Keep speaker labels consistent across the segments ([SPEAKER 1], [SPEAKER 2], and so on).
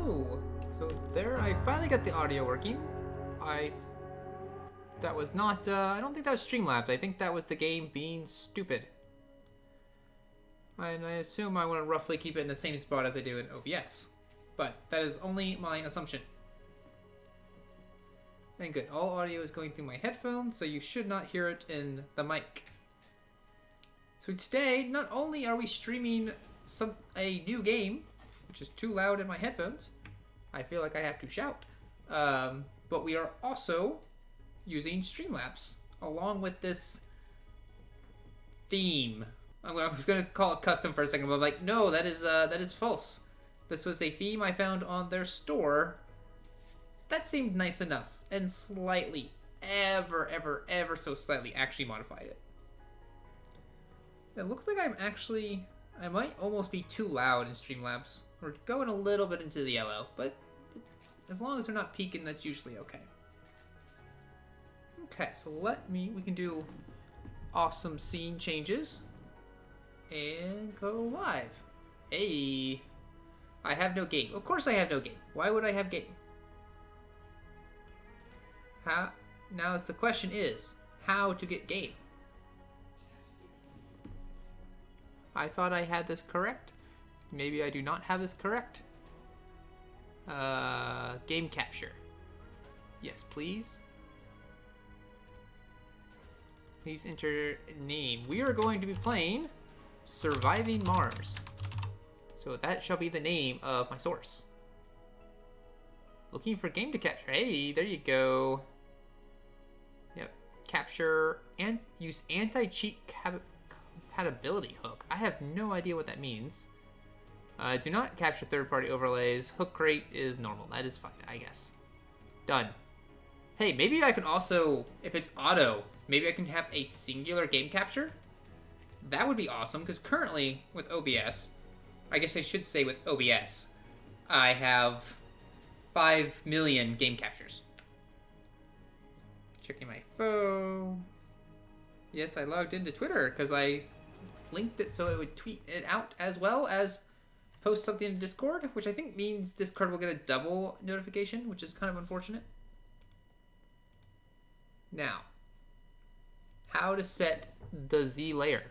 [SPEAKER 1] Oh, so there, I finally got the audio working. That was not, I don't think that was Streamlabs. I think that was the game being stupid. And I assume I want to roughly keep it in the same spot as I do in OBS. But that is only my assumption. And good, all audio is going through my headphones, so you should not hear it in the mic. So today, not only are we streaming a new game, which is too loud in my headphones, I feel like I have to shout, but we are also using Streamlabs, along with this theme. I was going to call it custom for a second, but I'm like, no, that is false. This was a theme I found on their store. That seemed nice enough, and slightly, ever so slightly, actually modified it. It looks like I might almost be too loud in Streamlabs. We're going a little bit into the yellow, but as long as they're not peaking, that's usually okay. Okay, so we can do awesome scene changes and go live. Hey, I have no game. Of course I have no game. Why would I have game? Now the question is, how to get game? I thought I had this correct. Maybe I do not have this correct. Game capture. Yes, please. Please enter name. We are going to be playing Surviving Mars. So that shall be the name of my source. Looking for game to capture. Hey, there you go. Yep. Capture and use anti-cheat compatibility hook. I have no idea what that means. Do not capture third-party overlays. Hook rate is normal. That is fine, I guess. Done. Hey, maybe I can also, if it's auto, maybe I can have a singular game capture? That would be awesome, because currently, with OBS, I guess I should say with OBS, I have 5 million game captures. Checking my phone. Yes, I logged into Twitter, because I linked it so it would tweet it out as well as post something in Discord, which I think means Discord will get a double notification, which is kind of unfortunate. Now, how to set the Z layer.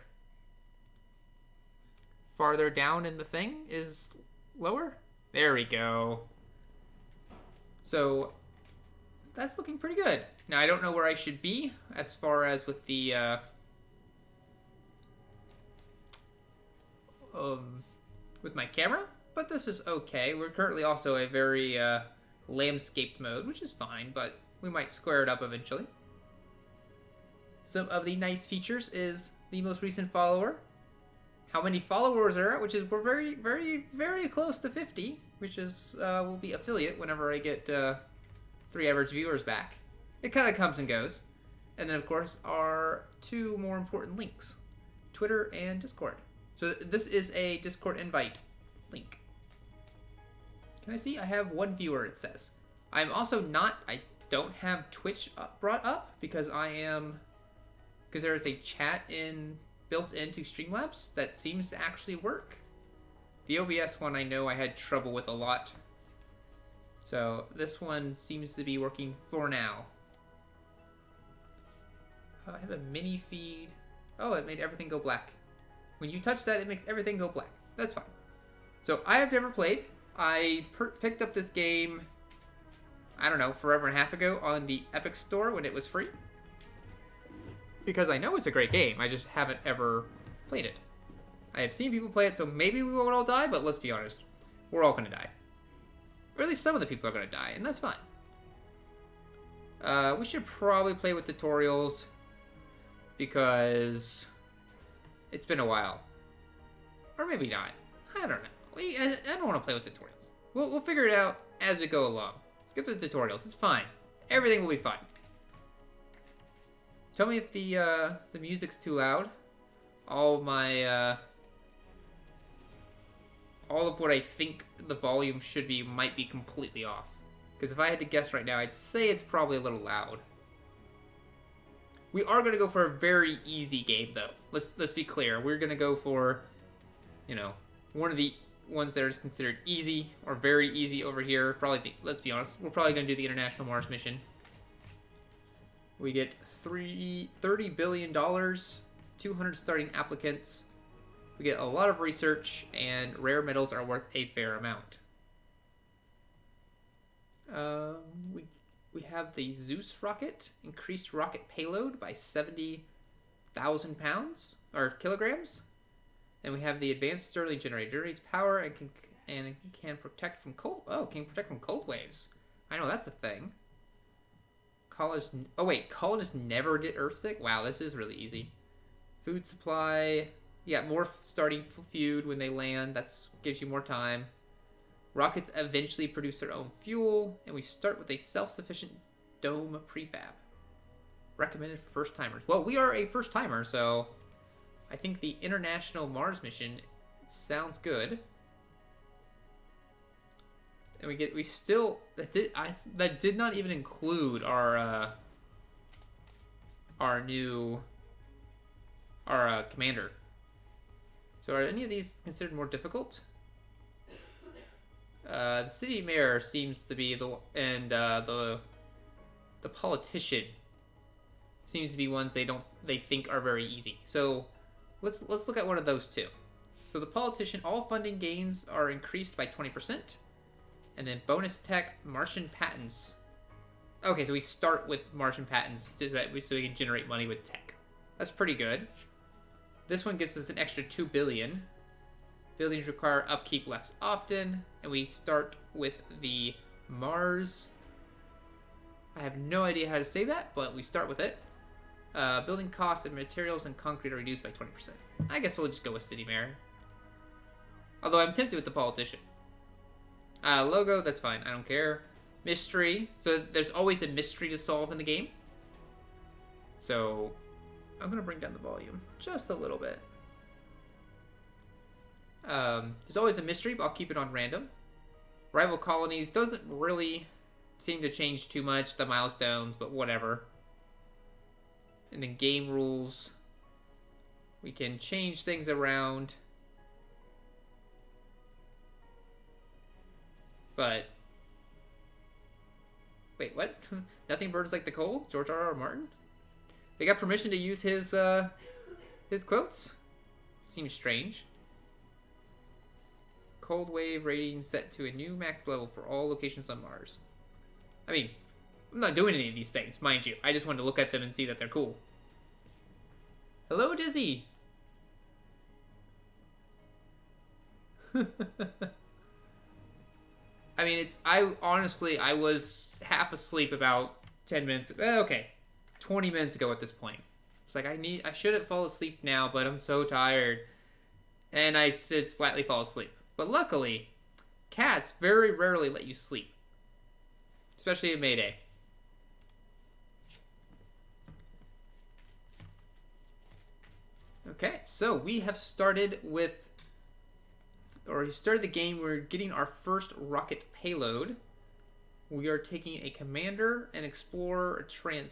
[SPEAKER 1] Farther down in the thing is lower. There we go. So that's looking pretty good. Now I don't know where I should be as far as with the with my camera, but this is okay. We're currently also a very landscaped mode, which is fine, but we might square it up eventually. Some of the nice features is the most recent follower. How many followers are at, which is we're very close to 50, which is will be affiliate whenever I get 3 average viewers back. It kind of comes and goes. And then of course our 2 more important links, Twitter and Discord. So this is a Discord invite link. Can I see? I have 1 viewer, it says. I'm also not, I don't have Twitch brought up because there is a chat built into Streamlabs that seems to actually work. The OBS one I know I had trouble with a lot. So this one seems to be working for now. I have a mini feed. Oh, it made everything go black. When you touch that, it makes everything go black. That's fine. So I have never played. I picked up this game, I don't know, forever and a half ago on the Epic Store when it was free. Because I know it's a great game, I just haven't ever played it. I have seen people play it, so maybe we won't all die, but let's be honest. We're all going to die. Or at least some of the people are going to die, and that's fine. We should probably play with tutorials because it's been a while. Or maybe not. I don't know. I don't want to play with tutorials. We'll figure it out as we go along. Skip the tutorials. It's fine. Everything will be fine. Tell me if the music's too loud. All of what I think the volume should be might be completely off. Because if I had to guess right now, I'd say it's probably a little loud. We are going to go for a very easy game, though. Let's be clear. We're going to go for, you know, one of the ones that are considered easy or very easy over here. Probably, let's be honest, we're probably going to do the International Mars mission. We get $30 billion, 200 starting applicants. We get a lot of research, and rare metals are worth a fair amount. We have the Zeus rocket, increased rocket payload by 70,000 pounds or kilograms. And we have the advanced Stirling generator. Generates power and can protect from cold. Oh, can protect from cold waves. I know that's a thing. Colonists never get Earthsick? Wow, this is really easy. Food supply. You got more starting food when they land. That gives you more time. Rockets eventually produce their own fuel. And we start with a self-sufficient dome prefab. Recommended for first-timers. Well, we are a first-timer, so I think the International Mars mission sounds good. And that did not even include our commander. So are any of these considered more difficult? The city mayor seems to be the politician seems to be ones they think are very easy. So let's look at one of those two. So the politician, all funding gains are increased by 20%. And then bonus tech, Martian patents. Okay, so we start with Martian patents so we can generate money with tech. That's pretty good. This one gives us an extra 2 billion. Buildings require upkeep less often. And we start with the Mars. I have no idea how to say that, but we start with it. Building costs and materials and concrete are reduced by 20%. I guess we'll just go with City Mayor. Although I'm tempted with the politician. Logo, that's fine. I don't care. Mystery. So there's always a mystery to solve in the game. So I'm going to bring down the volume just a little bit. There's always a mystery, but I'll keep it on random. Rival colonies doesn't really seem to change too much. The milestones, but whatever. And then game rules. We can change things around. But wait, what? Nothing burns like the cold? George R.R. Martin? They got permission to use his quotes? Seems strange. Cold wave rating set to a new max level for all locations on Mars. I mean, I'm not doing any of these things, mind you. I just wanted to look at them and see that they're cool. Hello, Dizzy! I mean, I was half asleep about 10 minutes ago. Okay, 20 minutes ago at this point. It's like, I shouldn't fall asleep now, but I'm so tired. And I did slightly fall asleep. But luckily, cats very rarely let you sleep. Especially at Mayday. Okay, so we have started with... Or we started the game, we're getting our first rocket payload. We are taking a commander, an explorer,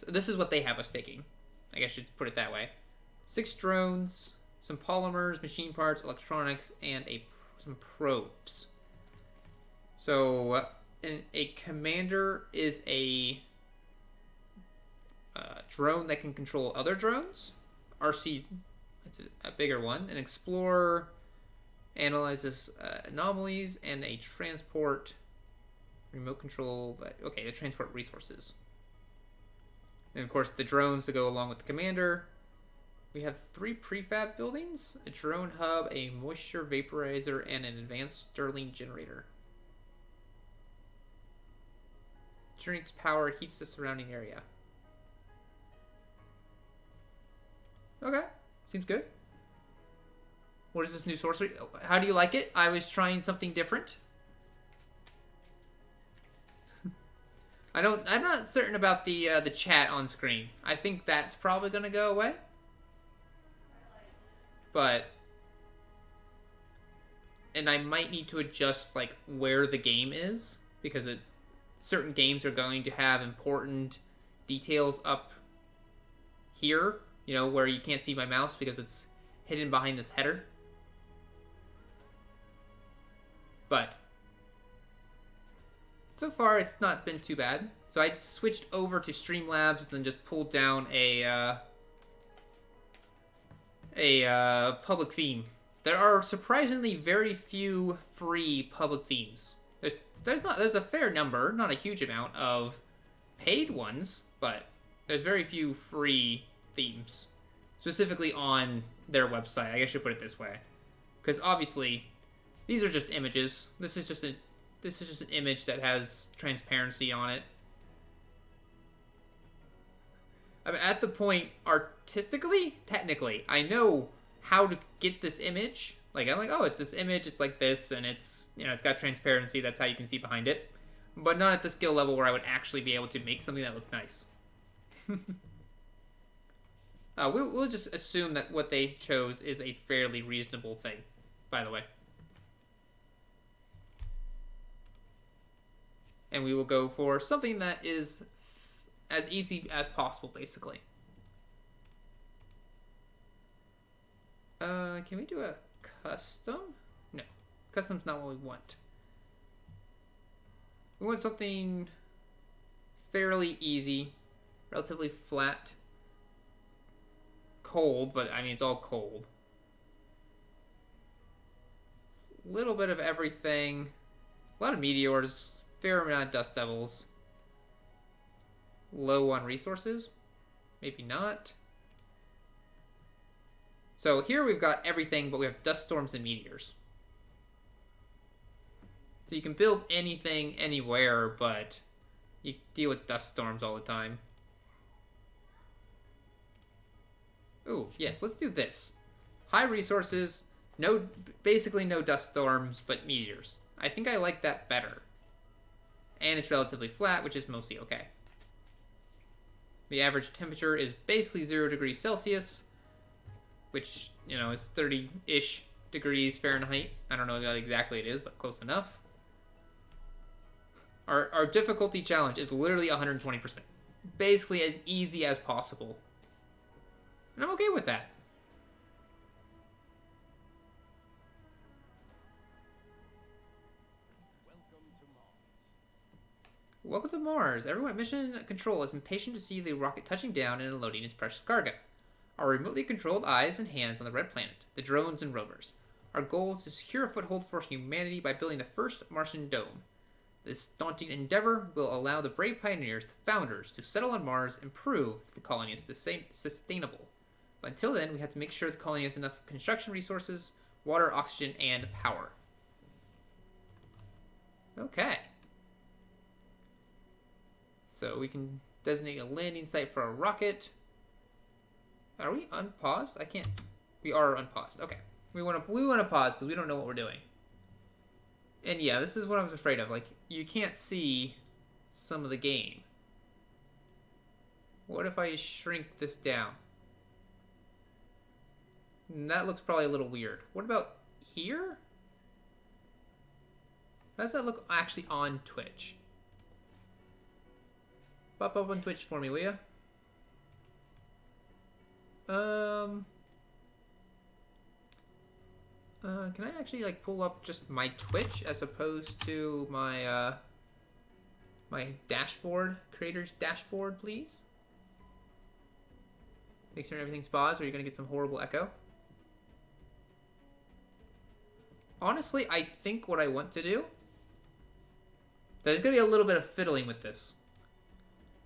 [SPEAKER 1] this is what they have us taking. I guess I should put it that way. 6 drones, some polymers, machine parts, electronics, and some probes. So, a commander is a drone that can control other drones. RC, it's a bigger one. An explorer analyzes anomalies, and a transport remote control. Okay, to transport resources. And of course, the drones to go along with the commander. We have 3 prefab buildings, a drone hub, a moisture vaporizer, and an advanced Stirling generator. Generates power, heats the surrounding area. Okay, seems good. What is this new sorcery? How do you like it? I was trying something different. I'm not certain about the chat on screen. I think that's probably gonna go away. And I might need to adjust like where the game is, because certain games are going to have important details up here, you know, where you can't see my mouse because it's hidden behind this header. But so far, it's not been too bad. So I switched over to Streamlabs and then just pulled down a public theme. There are surprisingly very few free public themes. There's a fair number, not a huge amount of paid ones, but there's very few free themes, specifically on their website. I guess I should put it this way, because obviously these are just images. This is just an image that has transparency on it. I'm at the point artistically, technically, I know how to get this image. Like, I'm like, oh, it's this image, it's like this, and it's, it's got transparency, that's how you can see behind it. But not at the skill level where I would actually be able to make something that looked nice. We'll just assume that what they chose is a fairly reasonable thing, by the way. And we will go for something that is as easy as possible, basically. Can we do a custom? No. Custom's not what we want. We want something fairly easy, relatively flat. Cold, but I mean, it's all cold. Little bit of everything. A lot of meteors, fair amount of dust devils. Low on resources? Maybe not. So here we've got everything, but we have dust storms and meteors. So you can build anything, anywhere, but you deal with dust storms all the time. Ooh, yes, let's do this. High resources, basically no dust storms, but meteors. I think I like that better. And it's relatively flat, which is mostly okay. The average temperature is basically 0 degrees Celsius, which, is 30-ish degrees Fahrenheit. I don't know what exactly it is, but close enough. Our difficulty challenge is literally 120%. Basically as easy as possible. And I'm okay with that. Welcome to Mars. Everyone at Mission Control is impatient to see the rocket touching down and unloading its precious cargo. Our remotely controlled eyes and hands on the red planet, the drones and rovers. Our goal is to secure a foothold for humanity by building the first Martian dome. This daunting endeavor will allow the brave pioneers, the founders, to settle on Mars and prove that the colony is sustainable. But until then, we have to make sure the colony has enough construction resources, water, oxygen, and power. Okay. So we can designate a landing site for a rocket. Are we unpaused? I can't. We are unpaused. Okay. We want to pause because we don't know what we're doing. And yeah, this is what I was afraid of. Like, you can't see some of the game. What if I shrink this down? That looks probably a little weird. What about here? How does that look actually on Twitch? Pop up on Twitch for me, will ya? Can I actually pull up just my Twitch as opposed to my my dashboard, creator's dashboard, please? Make sure everything's paused or you're gonna get some horrible echo. Honestly, I think what I want to do, there's gonna be a little bit of fiddling with this.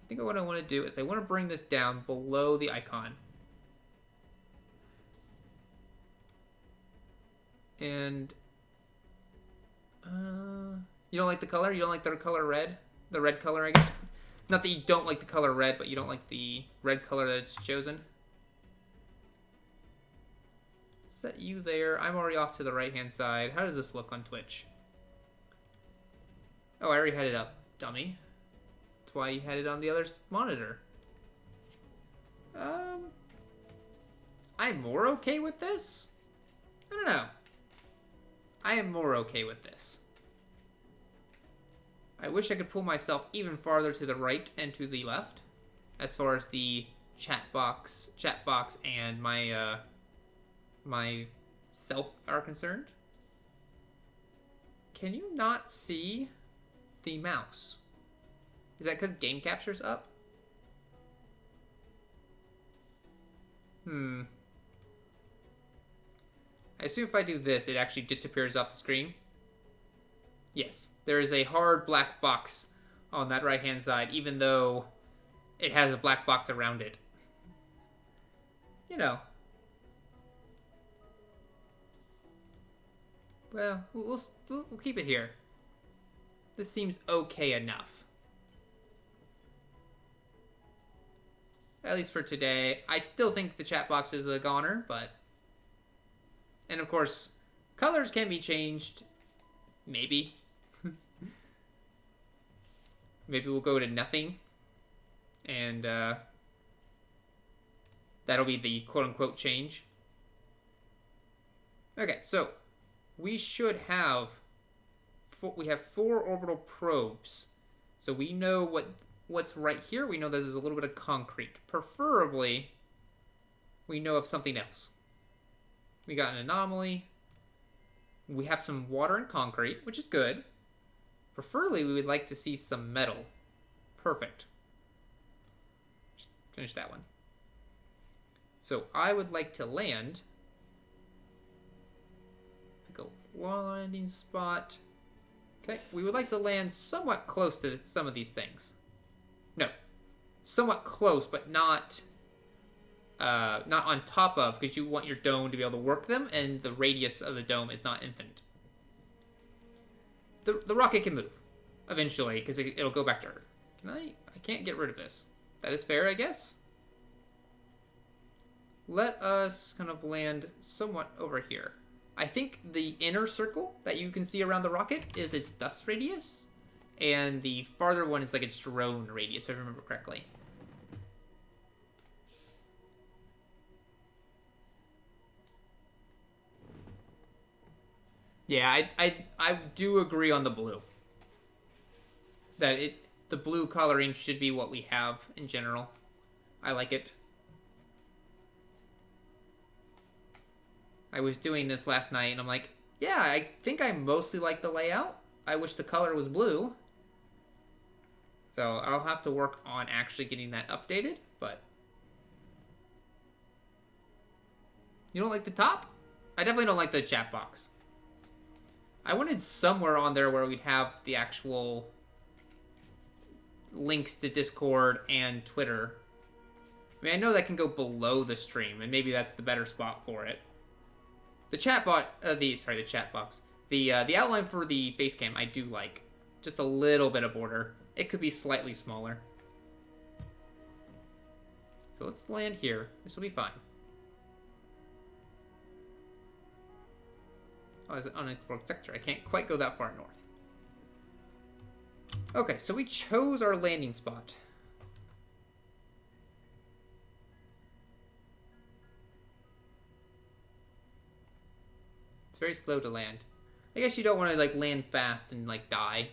[SPEAKER 1] I think what I want to do is I want to bring this down below the icon. And you don't like the color? You don't like the color red? The red color, I guess. Not that you don't like the color red, but you don't like the red color that it's chosen. Set you there. I'm already off to the right-hand side. How does this look on Twitch? Oh, I already had it up, dummy. That's why you had it on the other monitor. I'm more okay with this? I don't know. I am more okay with this. I wish I could pull myself even farther to the right and to the left, as far as the chat box and my my self are concerned. can you not see the mouse? Is that because game capture's up? I assume if I do this, it actually disappears off the screen. Yes, there is a hard black box on that right-hand side, even though it has a black box around it. You know. Well, we'll keep it here. This seems okay enough. At least for today. I still think the chat box is a goner, but... And of course, colors can be changed. Maybe. Maybe we'll go to nothing. And that'll be the quote-unquote change. Okay, so we should have... We have 4 orbital probes. So we know what's right here. We know there's a little bit of concrete. Preferably, we know of something else. We got an anomaly. We have some water and concrete, which is good. Preferably, we would like to see some metal. Perfect. Just finish that one. So I would like to land. Pick a landing spot. Okay, we would like to land somewhat close to some of these things. No, somewhat close, but not on top of, because you want your dome to be able to work them, and the radius of the dome is not infinite. The rocket can move eventually, because it'll go back to Earth. Can I can't get rid of this. That is fair, I guess. Let us kind of land somewhat over here. I think the inner circle that you can see around the rocket is its dust radius, and the farther one is like its drone radius, if I remember correctly. Yeah, I do agree on the blue. That the blue coloring should be what we have in general. I like it. I was doing this last night, and I'm like, yeah, I think I mostly like the layout. I wish the color was blue. So I'll have to work on actually getting that updated, but... You don't like the top? I definitely don't like the chat box. I wanted somewhere on there where we'd have the actual links to Discord and Twitter. I mean, I know that can go below the stream, and maybe that's the better spot for it. The chat box, the outline for the face cam I do like. Just a little bit of border. It could be slightly smaller. So let's land here. This will be fine. Oh, it's an unexplored sector. I can't quite go that far north. Okay, so we chose our landing spot. It's very slow to land. I guess you don't want to like land fast and like die.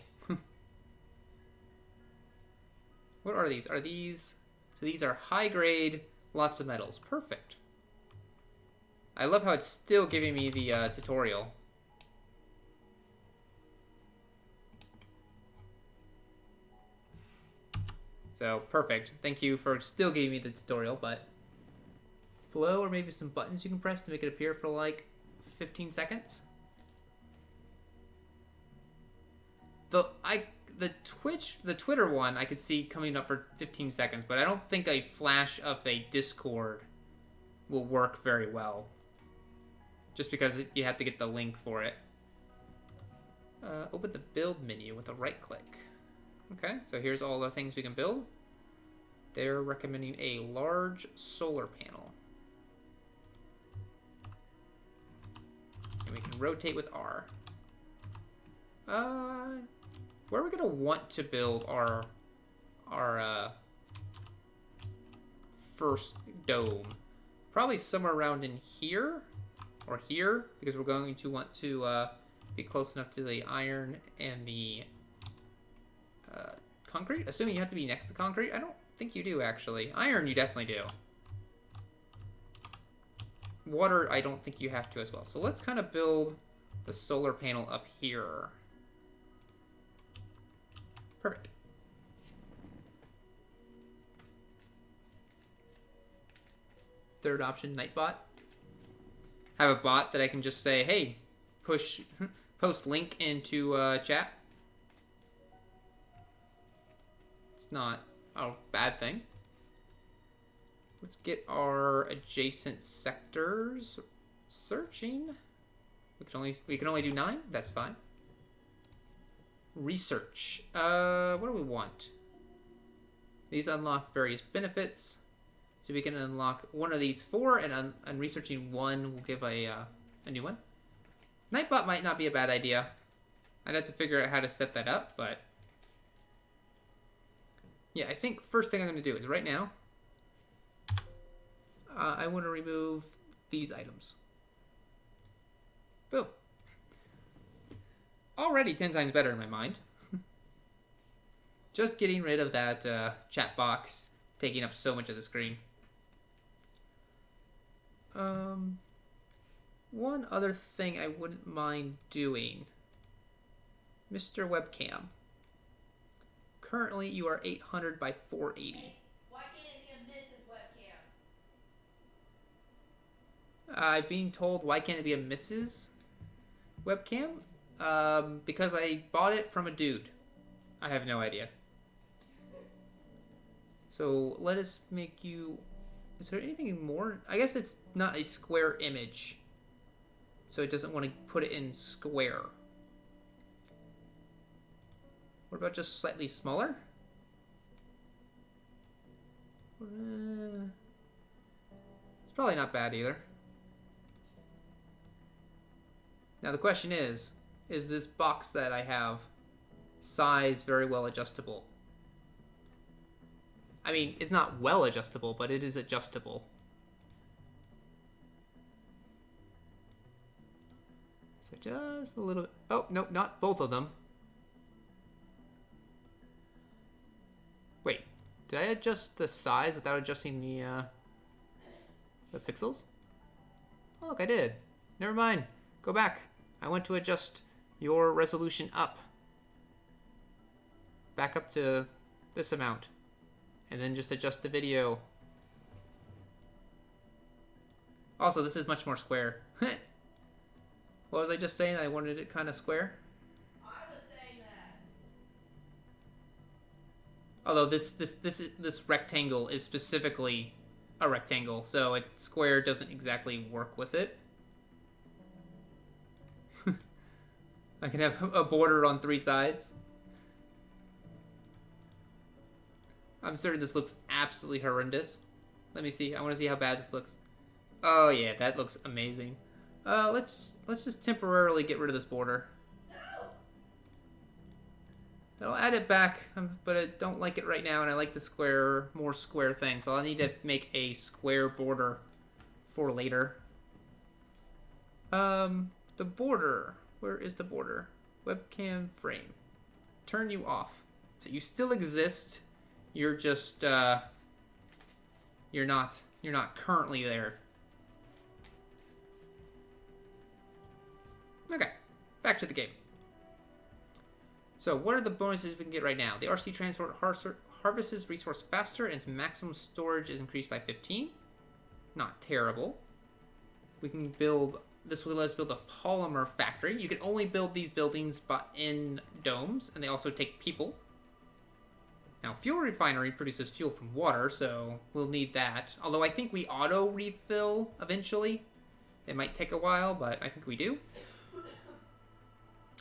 [SPEAKER 1] What are these? So these are high grade, lots of metals. Perfect. I love how it's still giving me the tutorial. So, perfect. Thank you for still giving me the tutorial, but... Below, or maybe some buttons you can press to make it appear for, like, 15 seconds? The Twitter one, I could see coming up for 15 seconds, but I don't think a flash of a Discord will work very well. Just because you have to get the link for it. Open the build menu with a right click. Okay, so here's all the things we can build. They're recommending a large solar panel. And we can rotate with R. Where are we gonna want to build our first dome? Probably somewhere around in here, or here, because we're going to want to be close enough to the iron and the concrete? Assuming you have to be next to concrete? I don't think you do, actually. Iron, you definitely do. Water, I don't think you have to as well. So let's kind of build the solar panel up here. Third option, Nightbot. Have a bot that I can just say, hey, post link into chat. It's not a bad thing. Let's get our adjacent sectors searching. We can only do 9. That's fine. Research. What do we want? These unlock various benefits. So we can unlock one of these 4, and researching one will give a new one. Nightbot might not be a bad idea. I'd have to figure out how to set that up, but yeah, I think first thing I'm going to do is right now, I want to remove these items. Boom. Already 10 times better in my mind. Just getting rid of that chat box taking up so much of the screen. One other thing I wouldn't mind doing. Mr. Webcam. Currently you are 800 by 480.
[SPEAKER 2] Hey, why can't it be a Mrs. Webcam?
[SPEAKER 1] I'm being told why can't it be a Mrs. Webcam? Because I bought it from a dude. I have no idea. So let us make you... Is there anything more? I guess it's not a square image. So it doesn't want to put it in square. What about just slightly smaller? It's probably not bad either. Now the question is this box that I have size very well adjustable? I mean, it's not well adjustable, but it is adjustable. So just a little bit. Oh, no, not both of them. Wait, did I adjust the size without adjusting the pixels? Oh, look, I did. Never mind. Go back. I want to adjust your resolution up. Back up to this amount. And then just adjust the video. Also, this is much more square. What was I just saying? I wanted it kind of square?
[SPEAKER 2] I was saying that.
[SPEAKER 1] Although this rectangle is specifically a rectangle, so a square doesn't exactly work with it. I can have a border on 3 sides. I'm certain this looks absolutely horrendous. Let me see. I want to see how bad this looks. Oh yeah, that looks amazing. Let's just temporarily get rid of this border.
[SPEAKER 2] No.
[SPEAKER 1] I'll add it back, but I don't like it right now, and I like the more square thing. So I'll need to make a square border for later. The border. Where is the border? Webcam frame. Turn you off. So you still exist. You're just you're not currently there. Okay, back to the game. So what are the bonuses we can get right now? The RC transport harvests resource faster, and its maximum storage is increased by 15. Not terrible. We can build... This will let us build a polymer factory. You can only build these buildings but in domes, and they also take people. Now, fuel refinery produces fuel from water, so we'll need that. Although I think we auto-refill eventually. It might take a while, but I think we do.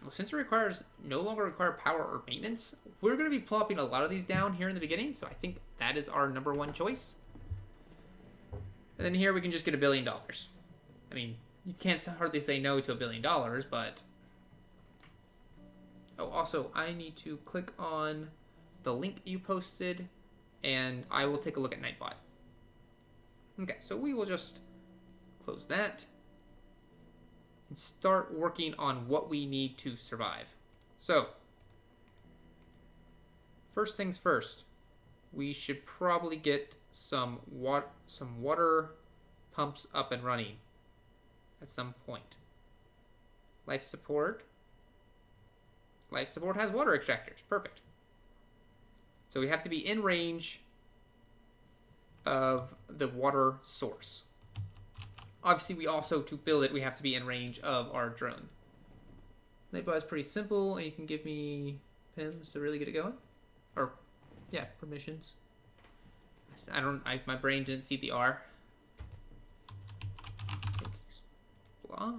[SPEAKER 1] Well, since it no longer require power or maintenance, we're going to be plopping a lot of these down here in the beginning, so I think that is our number 1 choice. And then here we can just get $1 billion. I mean, you can't hardly say no to $1 billion, but... Oh, also, I need to click on the link you posted, and I will take a look at Nightbot. Okay, so we will just close that and start working on what we need to survive. So, first things first, we should probably get some water pumps up and running at some point. Life support. Life support has water extractors. Perfect. So we have to be in range of the water source. obviously we also, to build it, we have to be in range of our drone. Nightbot is pretty simple, and you can give me PIMs to really get it going. Or, yeah, permissions. My brain didn't see the R. Blah.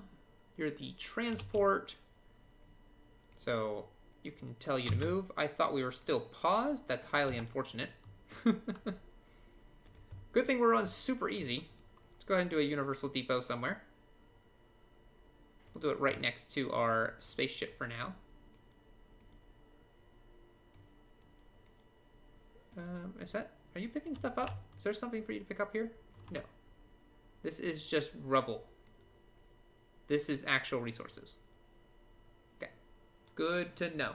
[SPEAKER 1] You're the transport. So you can tell you to move. I thought we were still paused. That's highly unfortunate. Good thing we're on super easy. Let's go ahead and do a universal depot somewhere. We'll do it right next to our spaceship for now. Are you picking stuff up? Is there something for you to pick up here? No. This is just rubble. This is actual resources. Okay. Good to know.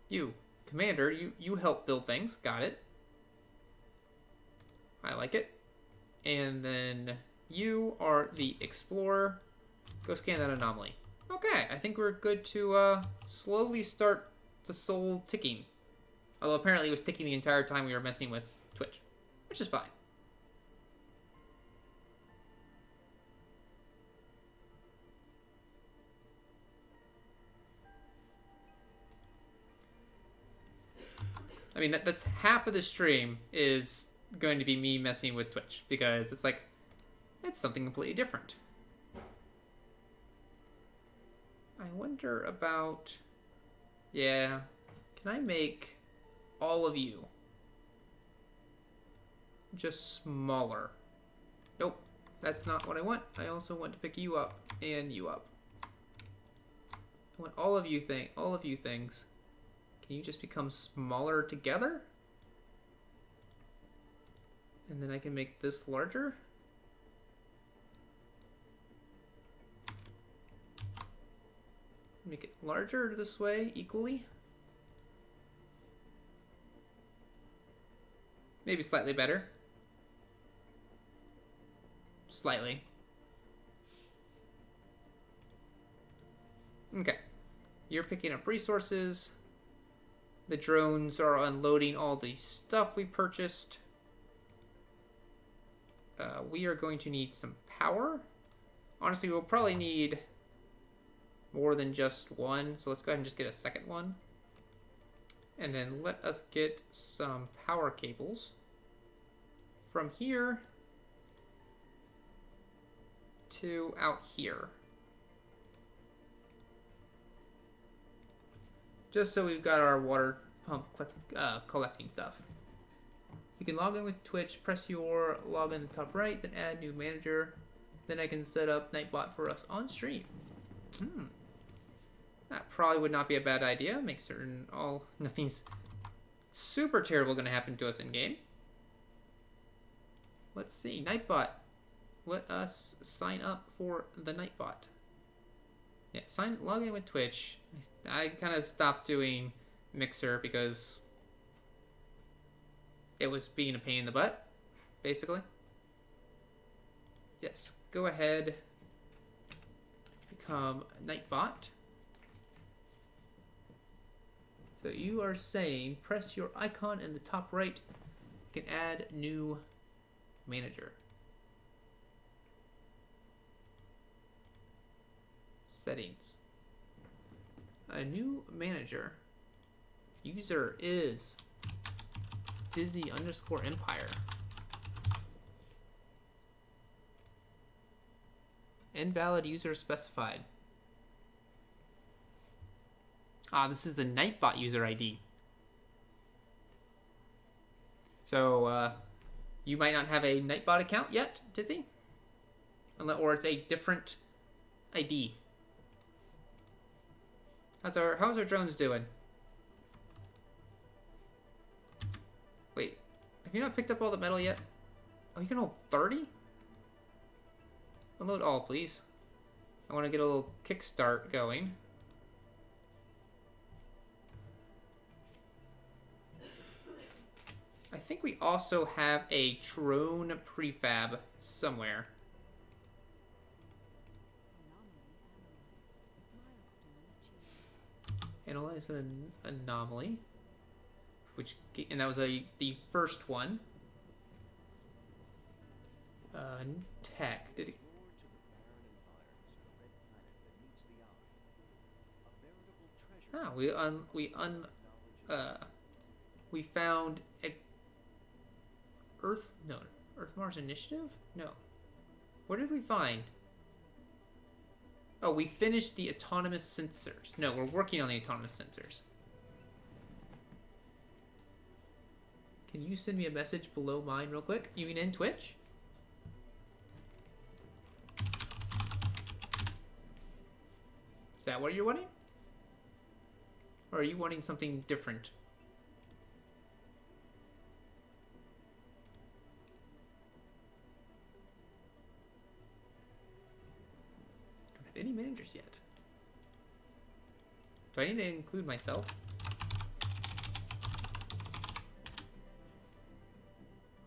[SPEAKER 1] You, Commander, you help build things. Got it. I like it. And then you are the Explorer. Go scan that anomaly. Okay, I think we're good to slowly start the soul ticking. Although apparently it was ticking the entire time we were messing with Twitch, which is fine. I mean, that's half of the stream is going to be me messing with Twitch, because it's like, it's something completely different. I wonder about... Yeah, can I make all of you just smaller? Nope, that's not what I want. I also want to pick you up and you up. I want all of you things. Can you just become smaller together? And then I can make this larger. Make it larger this way, equally. Maybe slightly better. Slightly. Okay. You're picking up resources. The drones are unloading all the stuff we purchased. We are going to need some power. Honestly, we'll probably need more than just one, so let's go ahead and just get a second one. And then let us get some power cables from here to out here. Just so we've got our water pump collecting stuff. You can log in with Twitch, press your login in the top right, then add new manager. Then I can set up Nightbot for us on stream. That probably would not be a bad idea. Make certain nothing's super terrible going to happen to us in game. Let's see, Nightbot. Let us sign up for the Nightbot. Yeah, log in with Twitch. I kind of stopped doing Mixer because it was being a pain in the butt, basically. Yes, go ahead. Become Nightbot. So you are saying press your icon in the top right. You can add new manager. Settings. A new manager. User is Dizzy_Empire. Invalid user specified. This is the Nightbot user ID. So, you might not have a Nightbot account yet, Dizzy? Or it's a different ID. How's our drones doing? Wait, have you not picked up all the metal yet? Oh, you can hold 30? Unload all, please. I want to get a little kickstart going. I think we also have a drone prefab somewhere. Analyze an anomaly, and that was the first one. Tech. Did it? Ah, we found Earth. No, Earth Mars Initiative. No. What did we find? Oh, we finished the autonomous sensors. No, we're working on the autonomous sensors. Can you send me a message below mine real quick? You mean in Twitch? Is that what you're wanting? Or are you wanting something different? I don't have any managers yet. Do I need to include myself?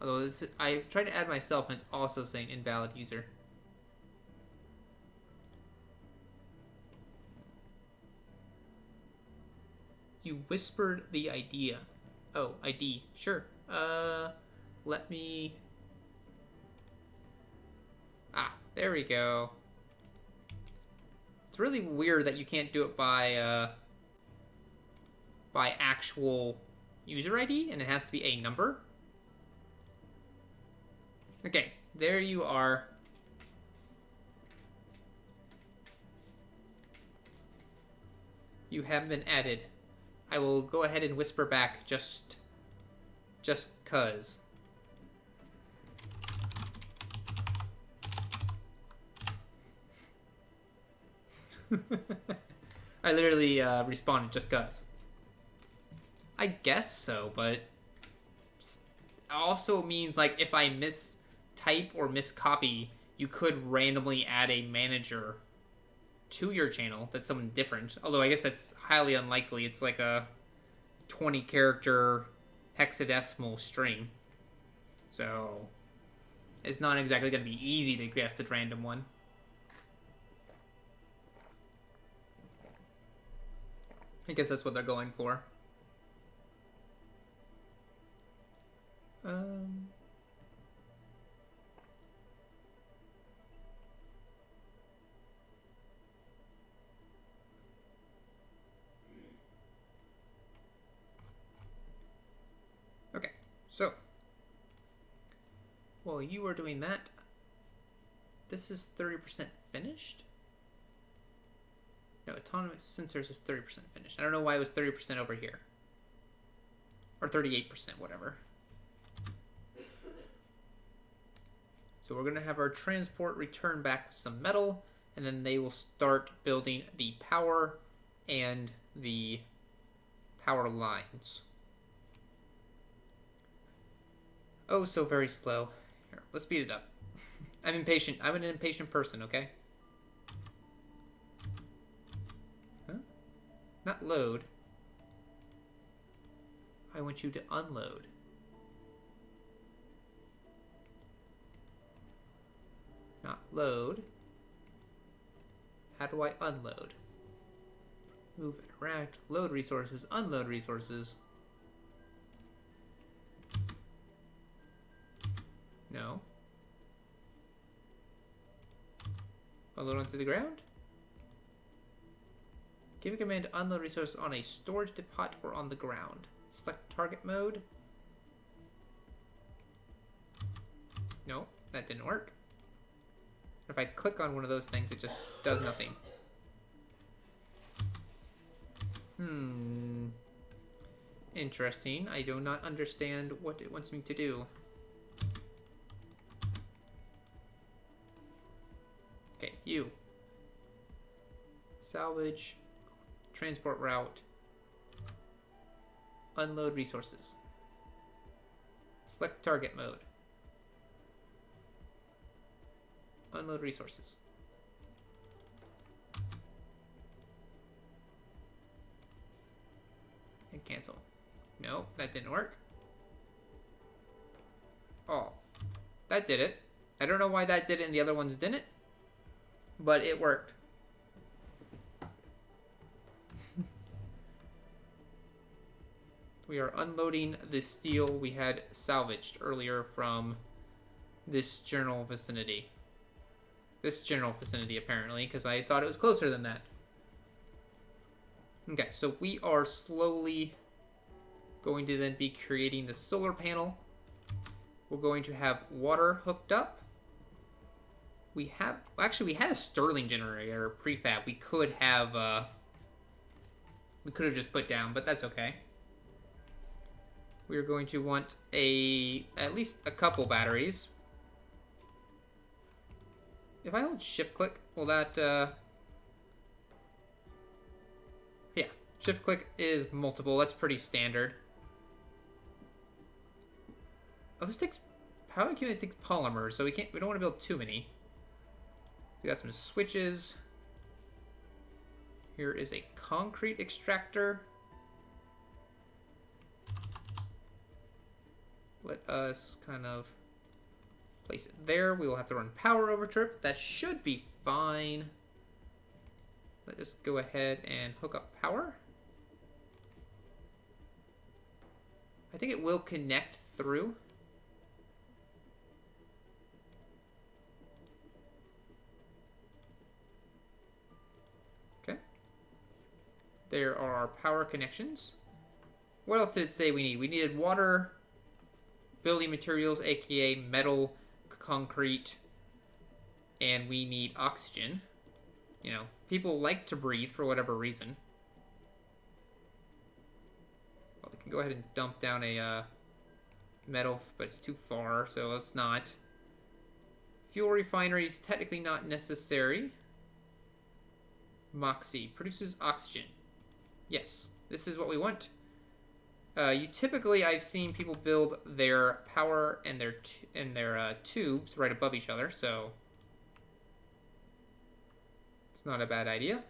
[SPEAKER 1] Although I tried to add myself and it's also saying invalid user. You whispered the idea. Oh, ID. Sure. Let me... Ah, there we go. It's really weird that you can't do it by actual user ID, and it has to be a number. Okay, there you are. You have been added. I will go ahead and whisper back just cuz. I literally responded just cuz. I guess so, but also means like if I mistype or miscopy, you could randomly add a manager to your channel that's someone different. Although I guess that's highly unlikely. It's like a 20 character hexadecimal string. So it's not exactly going to be easy to guess the random one. I guess that's what they're going for. Okay, so while you are doing that, this is 30% finished. No, autonomous sensors is 30% finished. I don't know why it was 30% over here. Or 38%, whatever. So we're going to have our transport return back some metal, and then they will start building the power and the power lines. Oh, so very slow. Here, let's speed it up. I'm impatient. I'm an impatient person, okay? Huh? Not load. I want you to unload. Not load. How do I unload? Move, interact, load resources, unload resources. No. Unload onto the ground? Give a command to unload resources on a storage depot or on the ground. Select target mode. No, that didn't work. If I click on one of those things, it just does nothing. Interesting. I do not understand what it wants me to do. Okay, you. Salvage. Transport route. Unload resources. Select target mode. Unload resources. And cancel. No, that didn't work. Oh, that did it. I don't know why that did it and the other ones didn't, but it worked. We are unloading the steel we had salvaged earlier from this general vicinity. This general vicinity, apparently, because I thought it was closer than that. Okay, so we are slowly going to then be creating the solar panel. We're going to have water hooked up. We have, actually, we had a Stirling generator prefab. We could have just put down, but that's okay. We're going to want at least a couple batteries. If I hold shift click, will that, yeah, shift click is multiple. That's pretty standard. Oh, this takes, power accumulator takes polymers, so we don't want to build too many. We got some switches. Here is a concrete extractor. Let us kind of place it there. We will have to run power over trip. That should be fine. Let us go ahead and hook up power. I think it will connect through. Okay. There are our power connections. What else did it say we need? We needed water, building materials, aka metal, concrete, and we need oxygen. You know, people like to breathe for whatever reason. Well, we can go ahead and dump down a metal, but it's too far, so let's not. Fuel refinery is technically not necessary. Moxie produces oxygen. Yes, this is what we want. Typically, I've seen people build their power and their tubes right above each other, so it's not a bad idea.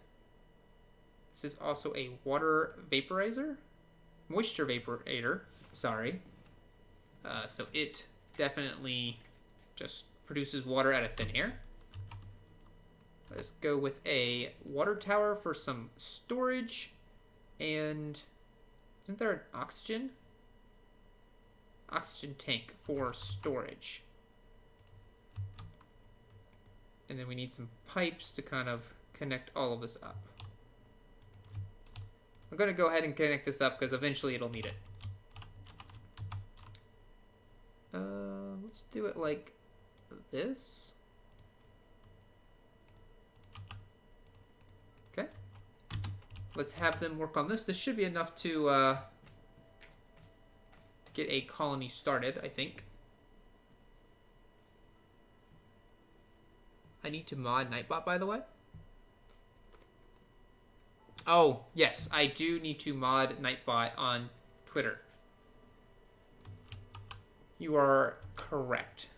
[SPEAKER 1] This is also a water vaporizer, moisture vaporator. Sorry. So it definitely just produces water out of thin air. Let's go with a water tower for some storage, and isn't there an oxygen tank for storage? And then we need some pipes to kind of connect all of this up. I'm going to go ahead and connect this up because eventually it'll need it. Let's do it like this. Okay. Let's have them work on this. This should be enough to get a colony started, I think. I need to mod Nightbot, by the way. Oh, yes, I do need to mod Nightbot on Twitter. You are correct.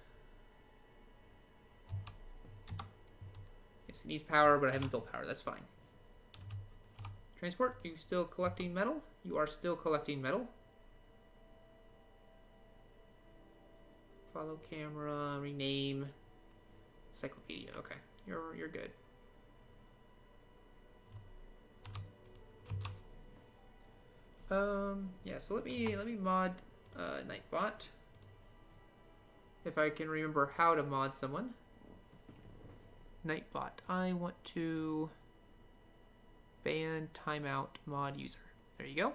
[SPEAKER 1] Yes, it needs power, but I haven't built power. That's fine. Transport, you still collecting metal? You are still collecting metal. Follow camera, rename, encyclopedia. Okay, you're good. Yeah, so let me mod Nightbot. If I can remember how to mod someone. Nightbot. I want to ban timeout mod user. There you go.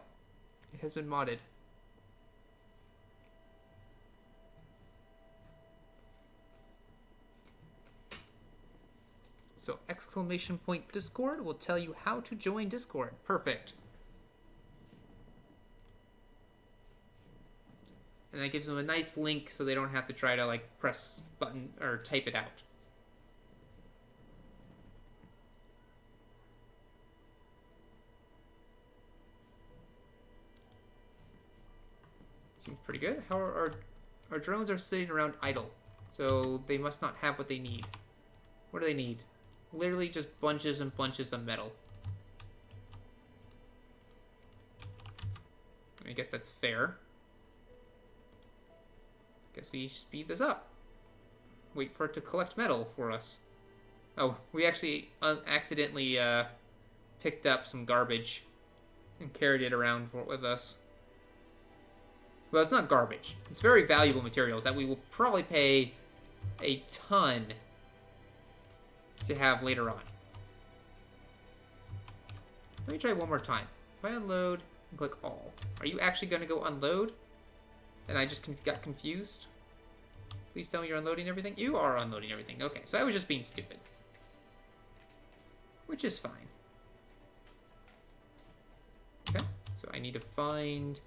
[SPEAKER 1] It has been modded. So exclamation point Discord will tell you how to join Discord. Perfect. And that gives them a nice link so they don't have to try to like press button or type it out. Seems pretty good. How are our drones are sitting around idle, so they must not have what they need. What do they need? Literally just bunches and bunches of metal. I guess that's fair. Guess we speed this up. Wait for it to collect metal for us. Oh, we actually accidentally picked up some garbage and carried it around with us. Well, it's not garbage. It's very valuable materials that we will probably pay a ton to have later on. Let me try one more time. If I unload and click all, are you actually going to go unload? And I just got confused. Please tell me you're unloading everything. You are unloading everything. Okay, so I was just being stupid. Which is fine. Okay, so I need to find...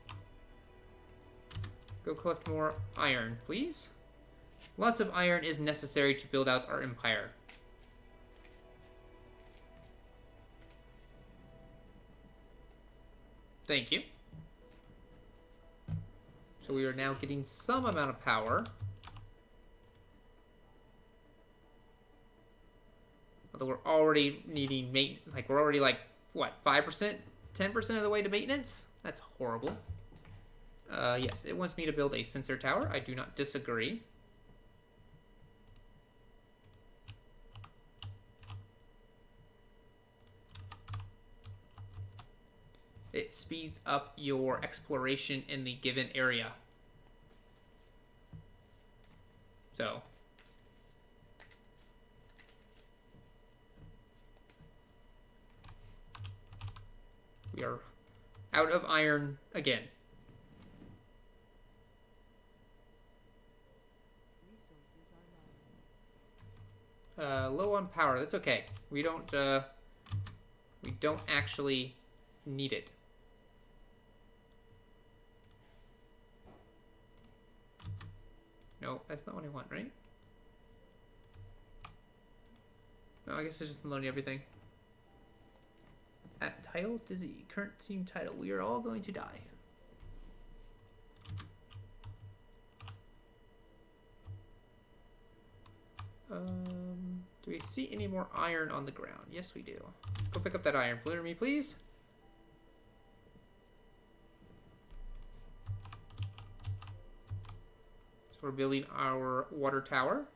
[SPEAKER 1] Go collect more iron, please. Lots of iron is necessary to build out our empire. Thank you. So we are now getting some amount of power. Although we're already needing maintenance. Like, we're already like, what, 5%? 10% of the way to maintenance? That's horrible. Yes, it wants me to build a sensor tower. I do not disagree. It speeds up your exploration in the given area. So. We are out of iron again. Low on power. That's okay. We don't actually need it. No, that's not what I want, right? No, I guess it's just loading everything. At title, Dizzy. Current team title. We are all going to die. Do we see any more iron on the ground? Yes, we do. Go pick up that iron. Blue me, please. So we're building our water tower.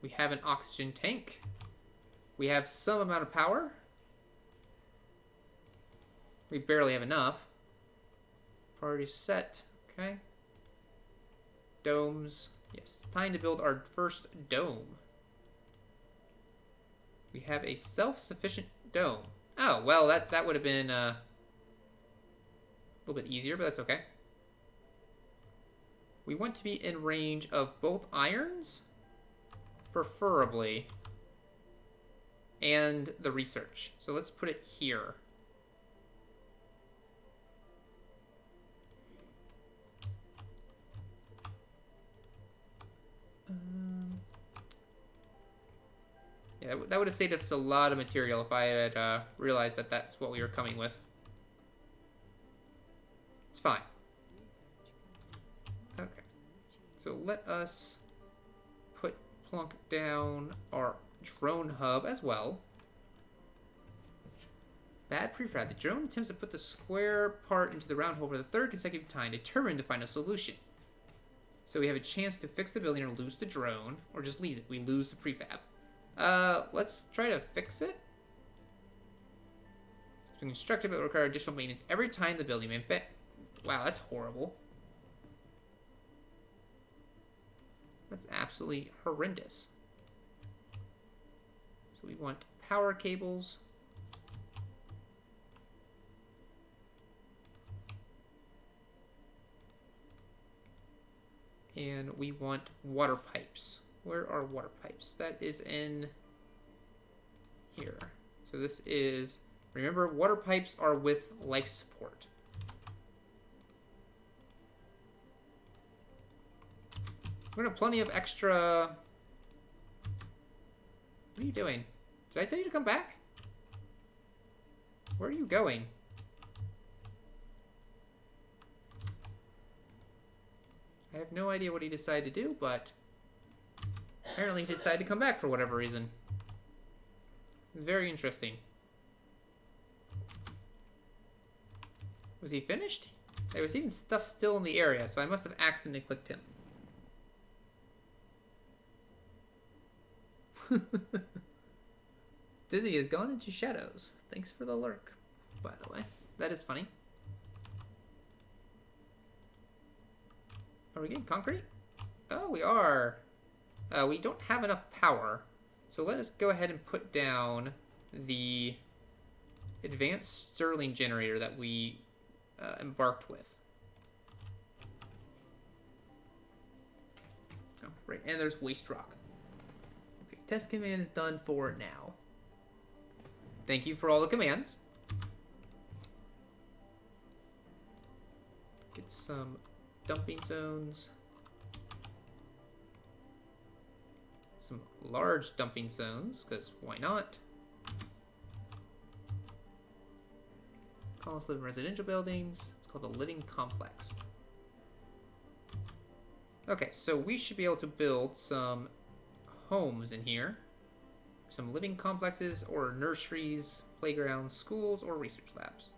[SPEAKER 1] We have an oxygen tank. We have some amount of power. We barely have enough. Priority set. Okay. Domes. Yes, it's time to build our first dome. We have a self-sufficient dome. Oh, well, that would have been a little bit easier, but that's okay. We want to be in range of both irons, preferably, and the research. So let's put it here. Yeah, that would have saved us a lot of material if I had realized that that's what we were coming with. It's fine. Okay. So let us plunk down our drone hub as well. Bad prefab. The drone attempts to put the square part into the round hole for the third consecutive time, determined to find a solution. So we have a chance to fix the building or lose the drone, or just leave it. We lose the prefab. Let's try to fix it. To construct it, but require additional maintenance every time the building may fit. Wow, that's horrible. That's absolutely horrendous. So we want power cables. And we want water pipes. Where are water pipes? That is in here. So this is, remember, water pipes are with life support. We're gonna have plenty of extra... What are you doing? Did I tell you to come back? Where are you going? I have no idea what he decided to do, but apparently he decided to come back for whatever reason. It's very interesting. Was he finished? There was even stuff still in the area, so I must have accidentally clicked him. Dizzy has gone into shadows. Thanks for the lurk, by the way. That is funny. Are we getting concrete? Oh, we are. we don't have enough power. So let us go ahead and put down the advanced Stirling generator that we embarked with. Oh, right, and there's waste rock. Okay, test command is done for now. Thank you for all the commands. Get some dumping zones. Some large dumping zones, because why not? Colonists live in residential buildings. It's called a living complex. Okay, so we should be able to build some homes in here. Some living complexes or nurseries, playgrounds, schools, or research labs.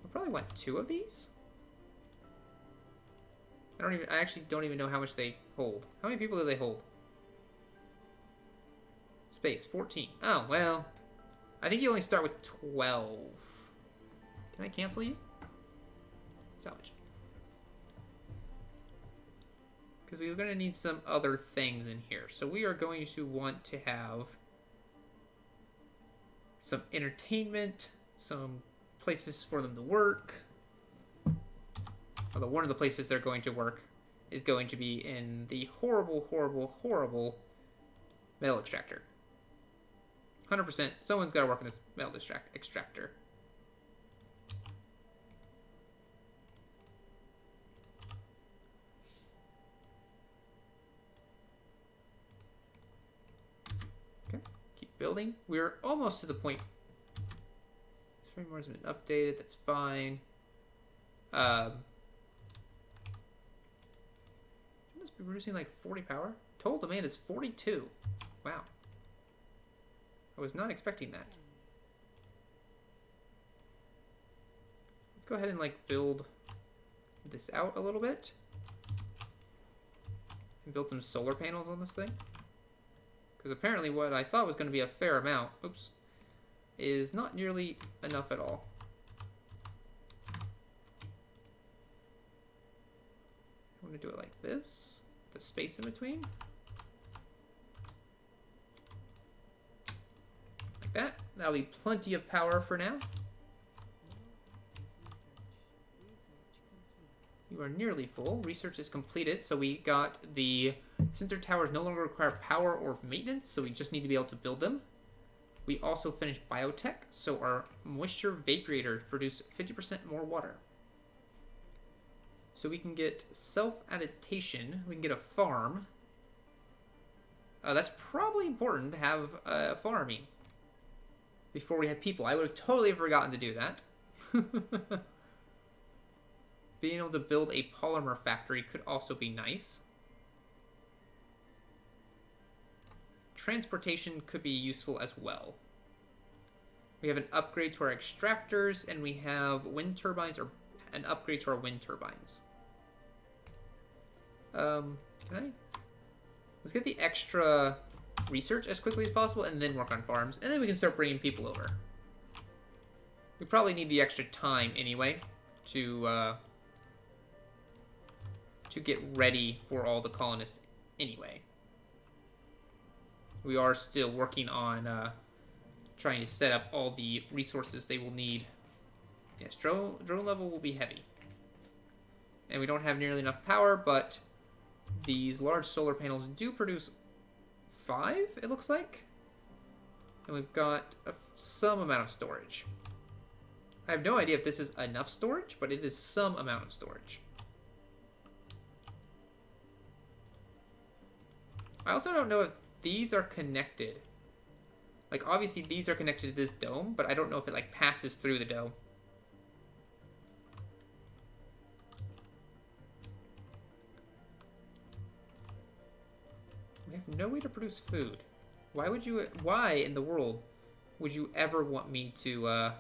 [SPEAKER 1] I probably want 2 of these. I actually don't even know how much they hold. How many people do they hold? Space, 14. Oh, well. I think you only start with 12. Can I cancel you? Salvage. Because we're going to need some other things in here. So we are going to want to have some entertainment, some places for them to work. Although one of the places they're going to work is going to be in the horrible, horrible, horrible metal extractor. 100%. Someone's got to work in this metal extractor. Okay. Keep building. We're almost to the point. This framework has been updated. That's fine. Must be producing like 40 power. Total demand is 42. Wow. I was not expecting that. Let's go ahead and like build this out a little bit. And build some solar panels on this thing. Because apparently what I thought was going to be a fair amount, oops, is not nearly enough at all. I want to do it like this. The space in between. That. That'll be plenty of power for now. You are nearly full. Research is completed. So we got the sensor towers no longer require power or maintenance, so we just need to be able to build them. We also finished biotech, so our moisture vaporators produce 50% more water. So we can get self-adaptation. We can get a farm. That's probably important to have farming before we had people. I would have totally forgotten to do that. Being able to build a polymer factory could also be nice. Transportation could be useful as well. We have an upgrade to our extractors, and we have wind turbines, or an upgrade to our wind turbines. Let's get the extra research as quickly as possible, and then work on farms, and then we can start bringing people over. We probably need the extra time anyway to get ready for all the colonists anyway. We are still working on trying to set up all the resources they will need. Yes, drone level will be heavy. And we don't have nearly enough power, but these large solar panels do produce 5, it looks like. And we've got some amount of storage. I have no idea if this is enough storage, but it is some amount of storage. I also don't know if these are connected. Like, obviously these are connected to this dome, but I don't know if it, like, passes through the dome. We have no way to produce food. Why in the world would you ever want me to,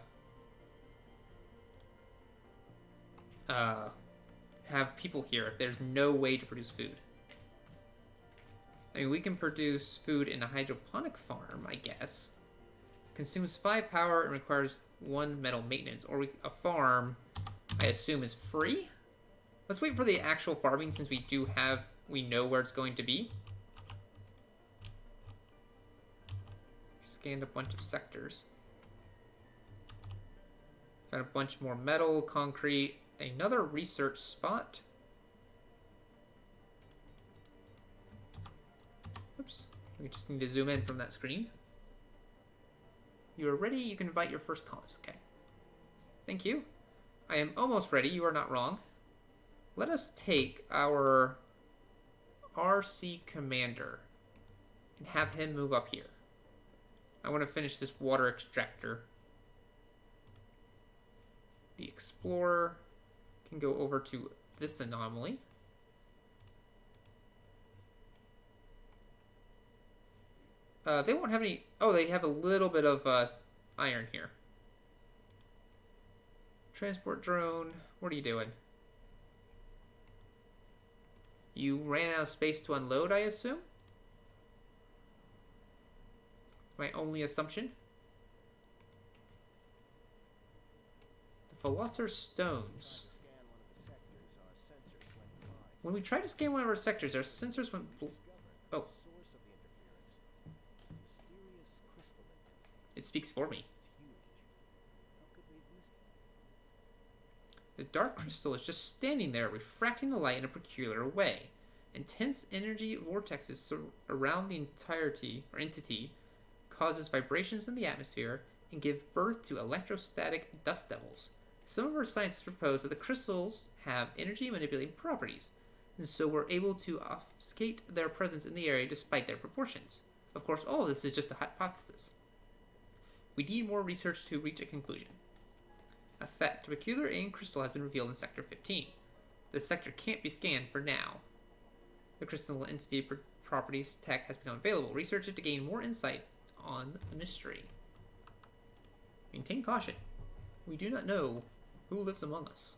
[SPEAKER 1] have people here if there's no way to produce food? I mean, we can produce food in a hydroponic farm, I guess. Consumes 5 power and requires 1 metal maintenance. Or a farm, I assume, is free. Let's wait for the actual farming since we know where it's going to be. Scanned a bunch of sectors. Found a bunch more metal, concrete, another research spot. Oops. We just need to zoom in from that screen. You are ready. You can invite your first colonists. Okay. Thank you. I am almost ready. You are not wrong. Let us take our RC commander and have him move up here. I want to finish this water extractor. The explorer can go over to this anomaly. They won't have any... Oh, they have a little bit of iron here. Transport drone. What are you doing? You ran out of space to unload, I assume? It's my only assumption. The Philosopher's Stones. When we tried to scan one of our sectors, our sensors went... Oh. It speaks for me. The dark crystal is just standing there, refracting the light in a peculiar way. Intense energy vortexes around the entity causes vibrations in the atmosphere and give birth to electrostatic dust devils. Some of our scientists propose that the crystals have energy manipulating properties, and so we're able to obfuscate their presence in the area despite their proportions. Of course, all of this is just a hypothesis. We need more research to reach a conclusion. Effect. A peculiar alien crystal has been revealed in Sector 15. This sector can't be scanned for now. The crystal entity properties tech has become available. Research it to gain more insight on the mystery. Maintain caution. We do not know who lives among us.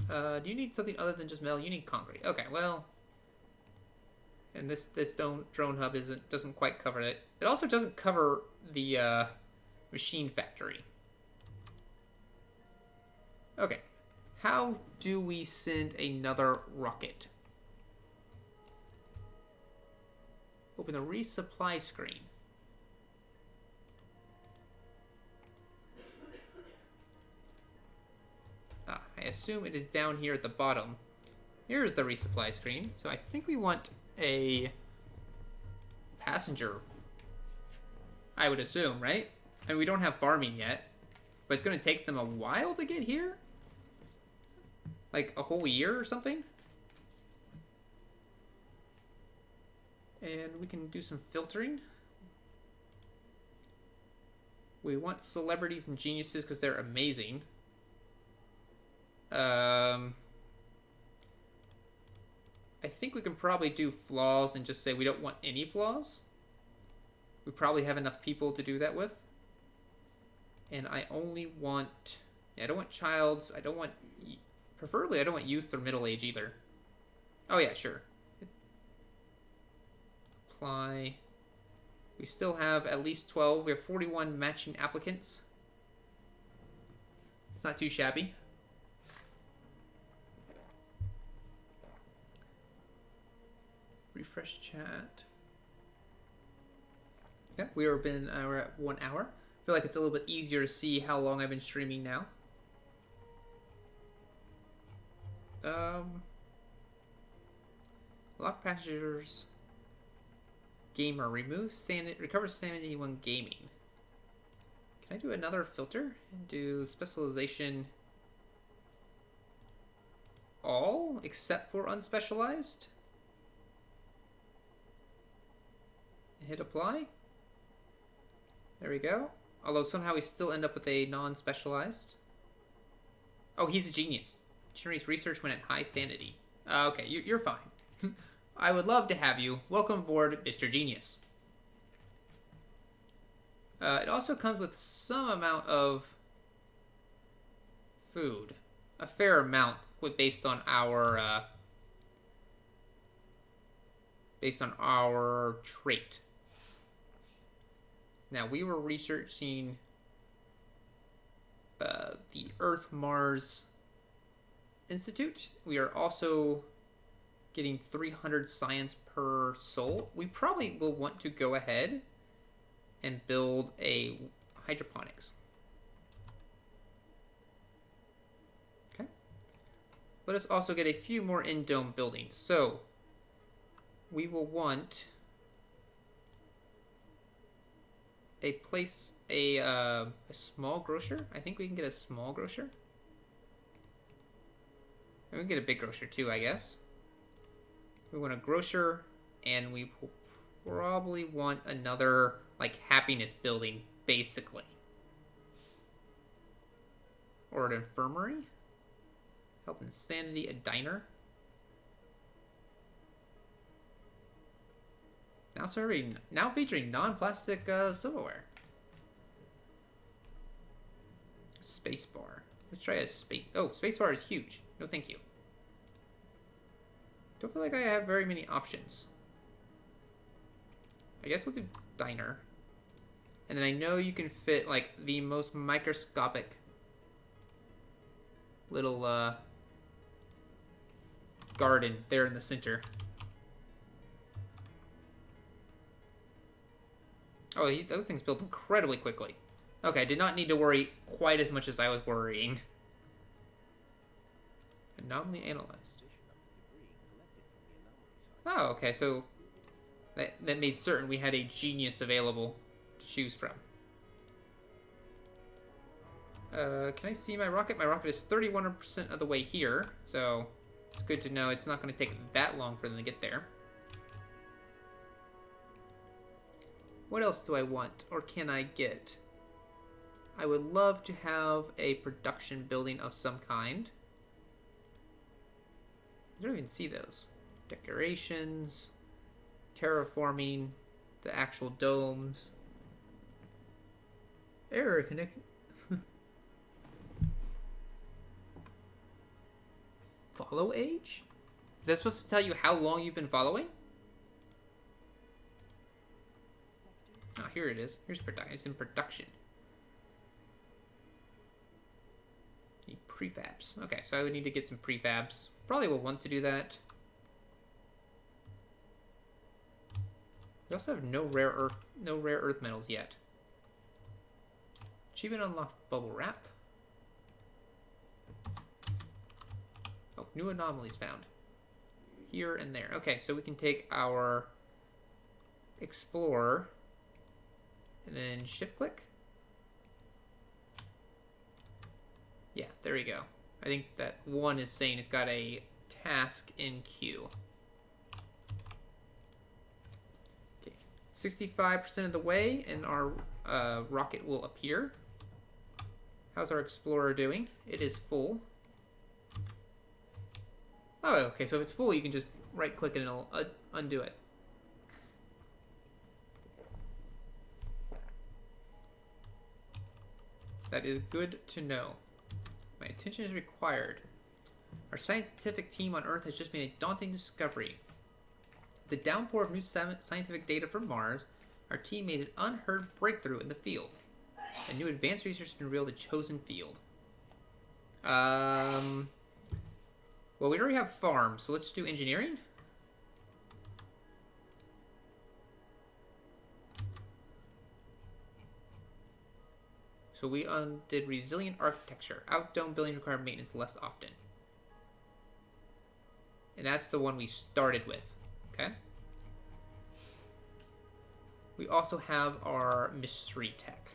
[SPEAKER 1] Do you need something other than just metal? You need concrete. Okay, well... And this drone hub doesn't quite cover it. It also doesn't cover the machine factory. Okay. How do we send another rocket? Open the resupply screen. I assume it is down here at the bottom. Here's the resupply screen. So I think we want a passenger, I would assume, right? I mean, we don't have farming yet, but it's going to take them a while to get here? Like a whole year or something? And we can do some filtering. We want celebrities and geniuses because they're amazing. I think we can probably do flaws and just say we don't want any flaws. We probably have enough people to do that with. And I only want... Yeah, I don't want childs. I don't want... Preferably, I don't want youth or middle age either. Oh, yeah, sure. Apply. We still have at least 12. We have 41 matching applicants. It's not too shabby. Refresh chat. Yeah, we're at 1 hour. I feel like it's a little bit easier to see how long I've been streaming now. Lock passengers. Gamer. Recover sanity when gaming. Can I do another filter? And do specialization all except for unspecialized? Hit apply. There we go. Although somehow we still end up with a non-specialized. Oh, he's a genius. Generates research when at high sanity. Okay, you're fine. I would love to have you. Welcome aboard, Mr. Genius. It also comes with some amount of food. A fair amount based on our trait. Now, we were researching the Earth-Mars Institute. We are also getting 300 science per soul. We probably will want to go ahead and build a hydroponics. Okay. Let us also get a few more in-dome buildings. So, we will want a place, a small grocer. I think we can get a small grocer. And we can get a big grocer too, I guess. We want a grocer, and we will probably want another, like, happiness building, basically. Or an infirmary. Health and sanity, a diner. Now featuring non-plastic silverware. Spacebar. Let's try a space. Oh, spacebar is huge. No, thank you. Don't feel like I have very many options. I guess we'll do diner. And then I know you can fit, like, the most microscopic little garden there in the center. Oh, those things build incredibly quickly. Okay, I did not need to worry quite as much as I was worrying. Anomaly analyzed. Oh, okay, so that made certain we had a genius available to choose from. Can I see my rocket? My rocket is 31% of the way here, so it's good to know it's not going to take that long for them to get there. What else do I want, or can I get? I would love to have a production building of some kind. I don't even see those. Decorations, terraforming, the actual domes. Error connect. Follow age? Is that supposed to tell you how long you've been following? Oh, here it is. Here's production. It's in production. Need prefabs. Okay, so I would need to get some prefabs. Probably will want to do that. We also have no rare earth metals yet. Achievement unlocked. Bubble wrap. Oh, new anomalies found. Here and there. Okay, so we can take our explorer and then shift click. Yeah, there we go. I think that one is saying it's got a task in queue. Okay, 65% of the way, and our rocket will appear. How's our explorer doing? It is full. Oh, okay, so if it's full, you can just right-click and it'll undo it. That is good to know. My attention is required. Our scientific team on Earth has just made a daunting discovery. The downpour of new scientific data from Mars, our team made an unheard breakthrough in the field. A new advanced research has been revealed the chosen field. Well, we already have farms, so let's do engineering. So we did resilient architecture. Outdome buildings require maintenance less often. And that's the one we started with. Okay. We also have our mystery tech.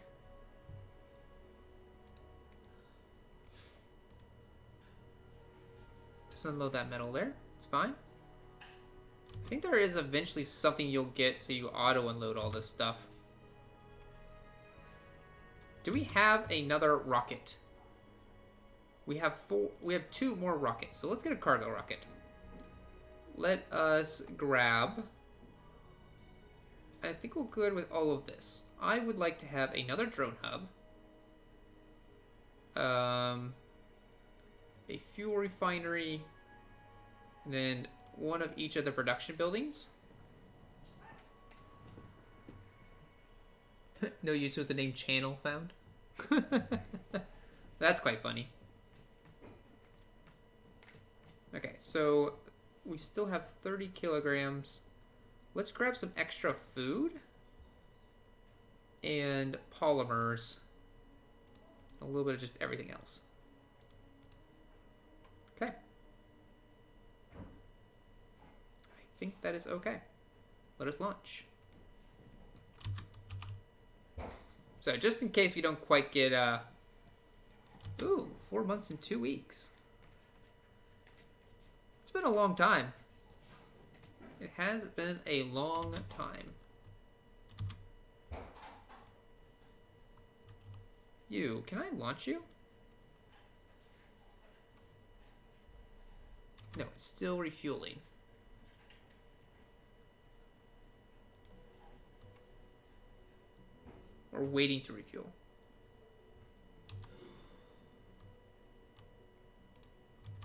[SPEAKER 1] Just unload that metal there. It's fine. I think there is eventually something you'll get so you auto unload all this stuff. Do we have another rocket? We have two more rockets. So let's get a cargo rocket. Let us grab. I think we're good with all of this. I would like to have another drone hub. A fuel refinery. And then one of each of the production buildings. No use with the name channel found. That's quite funny. Okay, so we still have 30 kilograms. Let's grab some extra food and polymers. A little bit of just everything else. Okay. I think that is okay. Let us launch. So just in case we don't quite get, ooh, 4 months and 2 weeks. It's been a long time. It has been a long time. You, can I launch you? No, it's still refueling. Or waiting to refuel.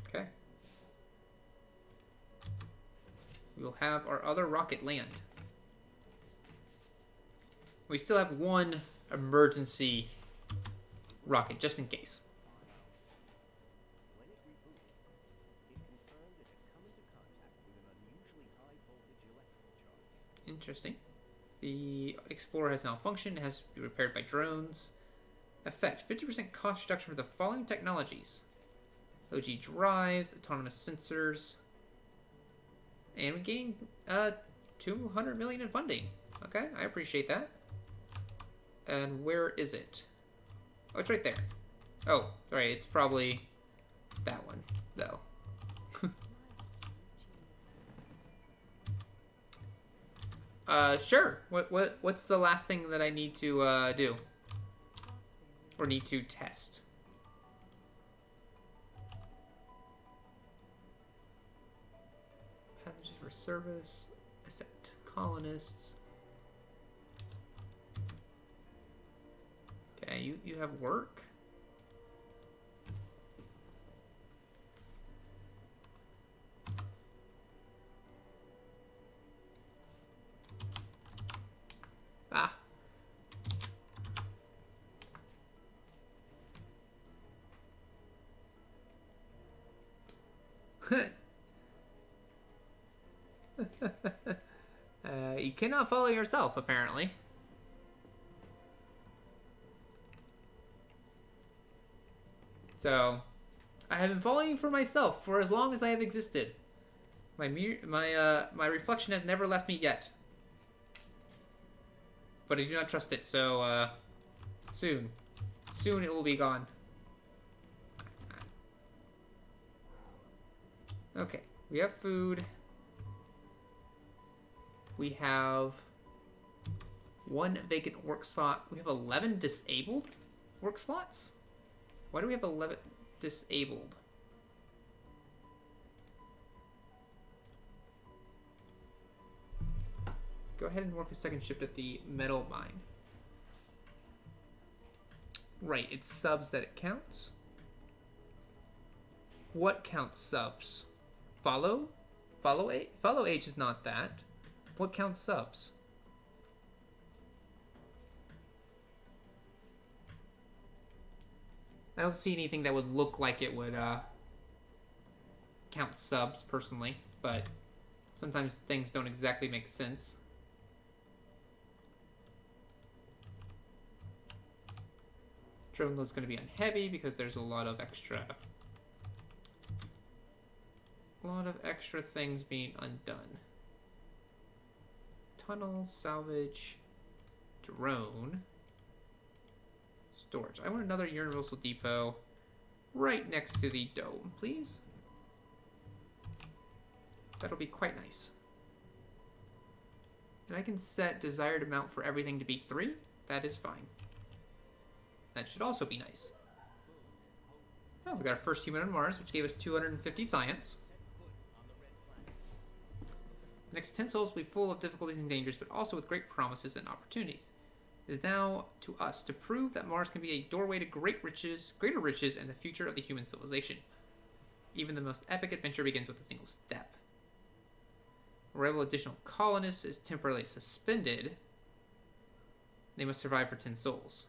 [SPEAKER 1] Okay. We'll have our other rocket land. We still have one emergency rocket, just in case.
[SPEAKER 3] When it rebooted, it confirmed it had come into contact with an unusually high voltage electrical charge.
[SPEAKER 1] Interesting. The Explorer has malfunctioned. It has to be repaired by drones. Effect: 50% cost reduction for the following technologies: OG drives, autonomous sensors, and we gain 200 million in funding. Okay, I appreciate that. And where is it? Oh, it's right there. Oh, right, it's probably that one, though. Sure. What's the last thing that I need to do? Or need to test? Passages for service, accept colonists. Okay, you have work. Ah. You cannot follow yourself, apparently. So, I have been following for myself for as long as I have existed. My reflection has never left me yet. But I do not trust it, so, soon. Soon it will be gone. Okay, we have food. We have 1 vacant work slot. We have 11 disabled work slots? Why do we have 11 disabled? Go ahead and work a second shift at the metal mine. Right, it's subs that it counts. What counts subs? Follow? Follow age is not that. What counts subs? I don't see anything that would look like it would count subs personally, but sometimes things don't exactly make sense. Drone load's going to be on heavy because there's a lot of extra things being undone. Tunnels, salvage, drone, storage. I want another universal depot right next to the dome, please. That'll be quite nice. And I can set desired amount for everything to be 3. That is fine. That should also be nice. Oh, we got our first human on Mars, which gave us 250 science. The next 10 souls will be full of difficulties and dangers, but also with great promises and opportunities. It is now to us to prove that Mars can be a doorway to greater riches, and the future of the human civilization. Even the most epic adventure begins with a single step. Arrival of additional colonists is temporarily suspended. They must survive for 10 souls.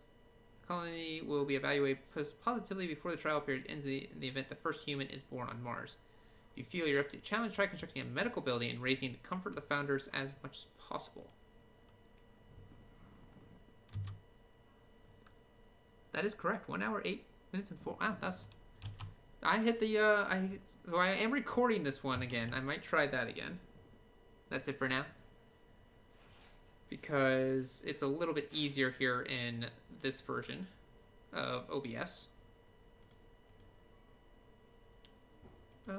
[SPEAKER 1] The colony will be evaluated positively before the trial period ends in the event the first human is born on Mars. If you feel you're up to the challenge, try constructing a medical building and raising the comfort of the founders as much as possible. That is correct. 1 hour, 8 minutes, and 4. Wow, that's... I hit the, so I am recording this one again. I might try that again. That's it for now. Because it's a little bit easier here in this version of OBS. I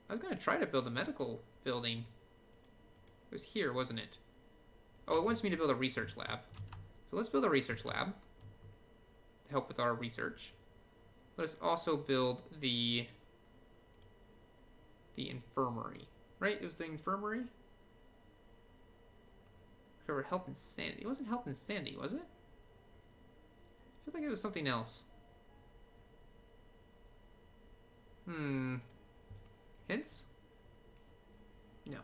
[SPEAKER 1] was going to try to build a medical building. It was here, wasn't it? Oh, it wants me to build a research lab. So let's build a research lab to help with our research. Let us also build the infirmary. Right? It was the infirmary? Cover health and sanity. It wasn't health and sanity, was it? I feel like it was something else. Hints? No.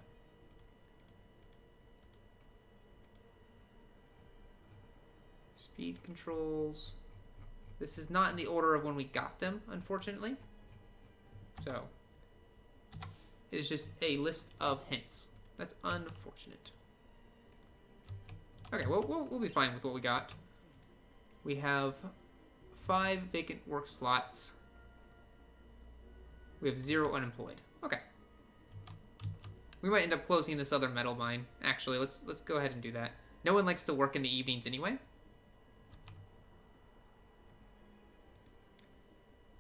[SPEAKER 1] Speed controls. This is not in the order of when we got them, unfortunately. So, it is just a list of hints. That's unfortunate. Okay, well, we'll be fine with what we got. We have 5 vacant work slots. We have 0 unemployed. Okay. We might end up closing this other metal mine. Actually, let's go ahead and do that. No one likes to work in the evenings anyway.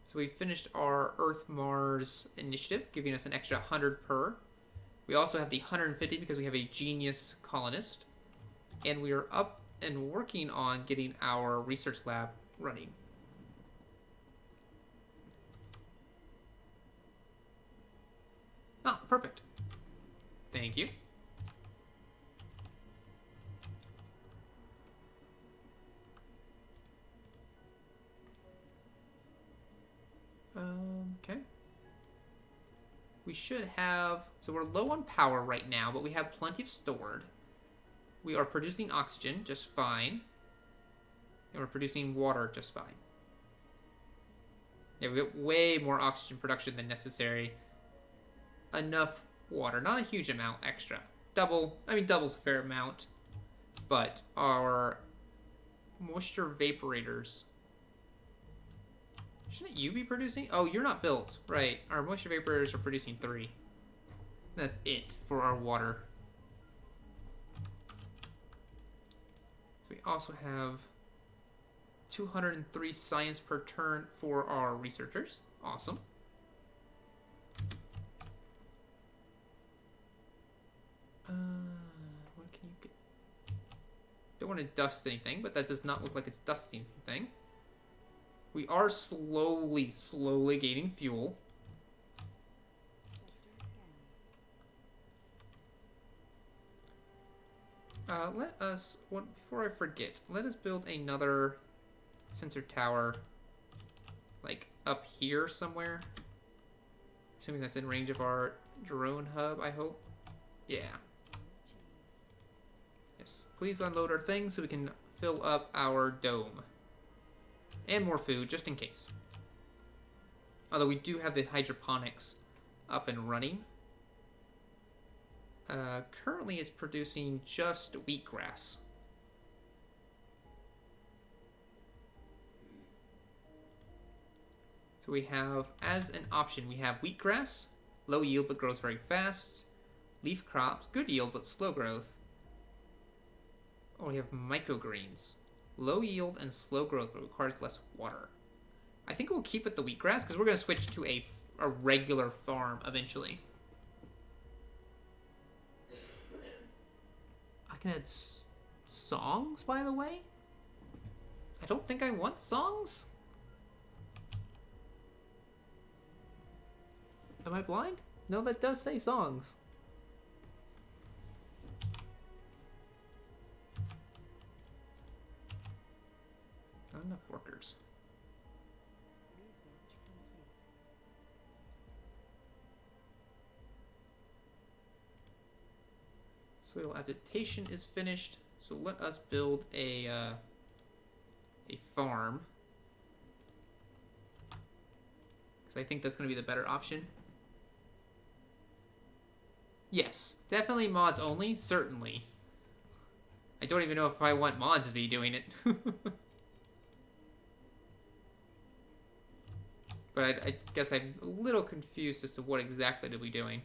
[SPEAKER 1] So we finished our Earth-Mars initiative, giving us an extra 100 per. We also have the 150 because we have a genius colonist. And we are up and working on getting our research lab running. Ah, perfect. Thank you. Okay. We should have... So we're low on power right now, but we have plenty of stored. We are producing oxygen just fine. And we're producing water just fine. Yeah, we get way more oxygen production than necessary. Enough water. Not a huge amount extra. Double's a fair amount. But our moisture vaporators... Shouldn't you be producing? Oh, you're not built. Right. Our moisture vaporators are producing 3. That's it for our water. So we also have 203 science per turn for our researchers. Awesome. What can you get? Don't want to dust anything, but that does not look like it's dusting anything. We are slowly gaining fuel. Let us, before I forget, let us build another sensor tower, like up here somewhere. Assuming that's in range of our drone hub, I hope. Yeah. Yes. Please unload our things so we can fill up our dome. And more food, just in case. Although we do have the hydroponics up and running. Currently it's producing just wheatgrass. So we have, as an option, we have wheatgrass, low yield but grows very fast. Leaf crops, good yield but slow growth. Oh, we have microgreens. Low yield and slow growth, but requires less water. I think we'll keep it the wheatgrass because we're going to switch to a regular farm eventually. I can add songs, by the way. I don't think I want songs. Am I blind? No, that does say songs. Not enough workers. Soil adaptation is finished. So let us build a farm. Because I think that's going to be the better option. Yes, definitely mods only, certainly. I don't even know if I want mods to be doing it. But I guess I'm a little confused as to what exactly to be doing.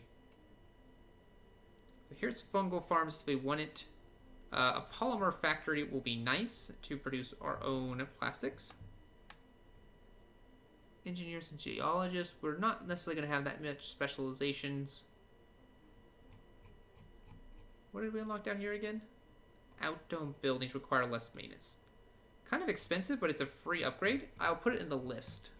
[SPEAKER 1] So here's fungal farms if we want it. A polymer factory will be nice to produce our own plastics. Engineers and geologists. We're not necessarily going to have that much specializations. What did we unlock down here again? Outdome buildings require less maintenance. Kind of expensive, but it's a free upgrade. I'll put it in the list.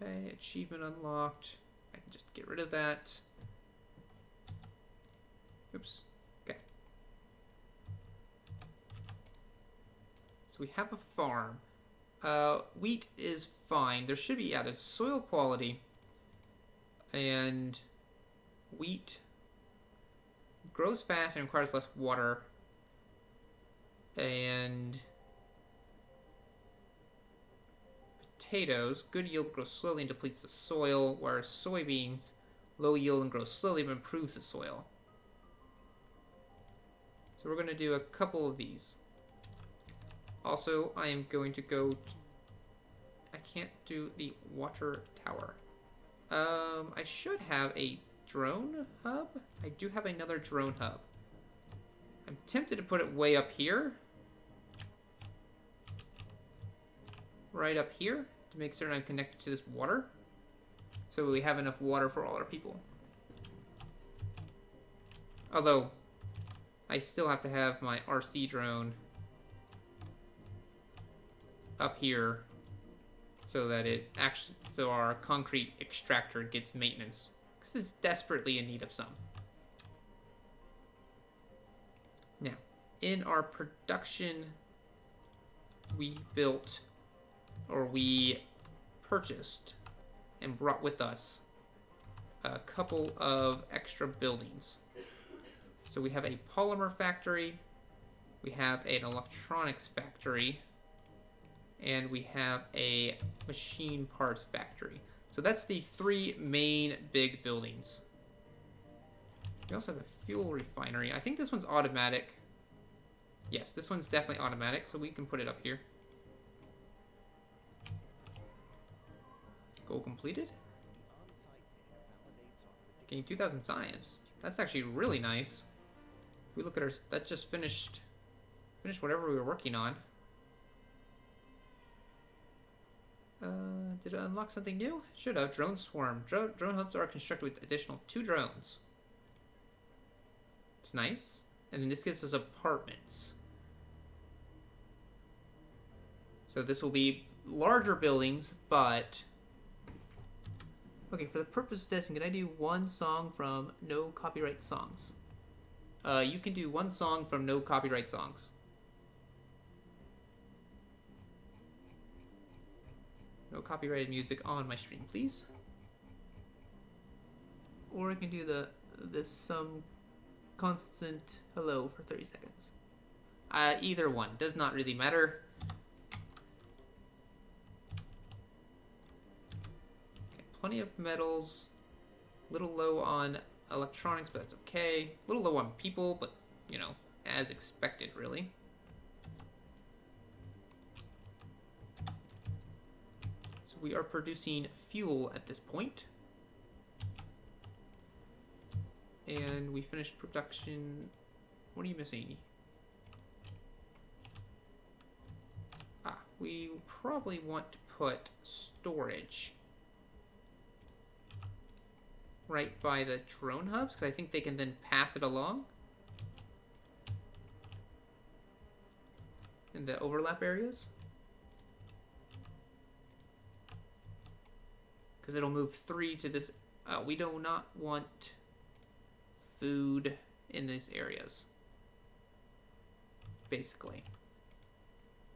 [SPEAKER 1] Okay, achievement unlocked. I can just get rid of that. Oops. Okay. So we have a farm. Wheat is fine. There should be, yeah, there's soil quality. And wheat grows fast and requires less water. And potatoes, good yield grows slowly and depletes the soil, whereas soybeans, low yield and grows slowly but improves the soil. So we're going to do a couple of these. Also, I am going to go... I can't do the water tower. I should have a drone hub. I do have another drone hub. I'm tempted to put it way up here. Right up here to make certain I'm connected to this water. So we have enough water for all our people. Although, I still have to have my RC drone up here so that it actually, so our concrete extractor gets maintenance, because it's desperately in need of some. Now, in our production, we built, or we purchased and brought with us a couple of extra buildings. So we have a polymer factory, we have an electronics factory, and we have a machine parts factory. So that's the three main big buildings. We also have a fuel refinery. I think this one's automatic. Yes, this one's definitely automatic, so we can put it up here. Goal completed. Getting 2,000 science. That's actually really nice. If we look at our, that just finished whatever we were working on. Did it unlock something new? Should have. Drone swarm. Drone hubs are constructed with additional 2 drones. It's nice. And then this gives us apartments. So this will be larger buildings, but... Okay, for the purpose of testing, can I do one song from no copyright songs? You can do one song from no copyright songs. No copyrighted music on my stream, please. Or I can do this some constant hello for 30 seconds. Either one does not really matter. Okay, plenty of metals. A little low on electronics, but that's okay. A little low on people, but you know, as expected, really. We are producing fuel at this point. And we finished production. What are you missing? We probably want to put storage right by the drone hubs, because I think they can then pass it along in the overlap areas. Because it'll move 3 to this. We do not want food in these areas. Basically.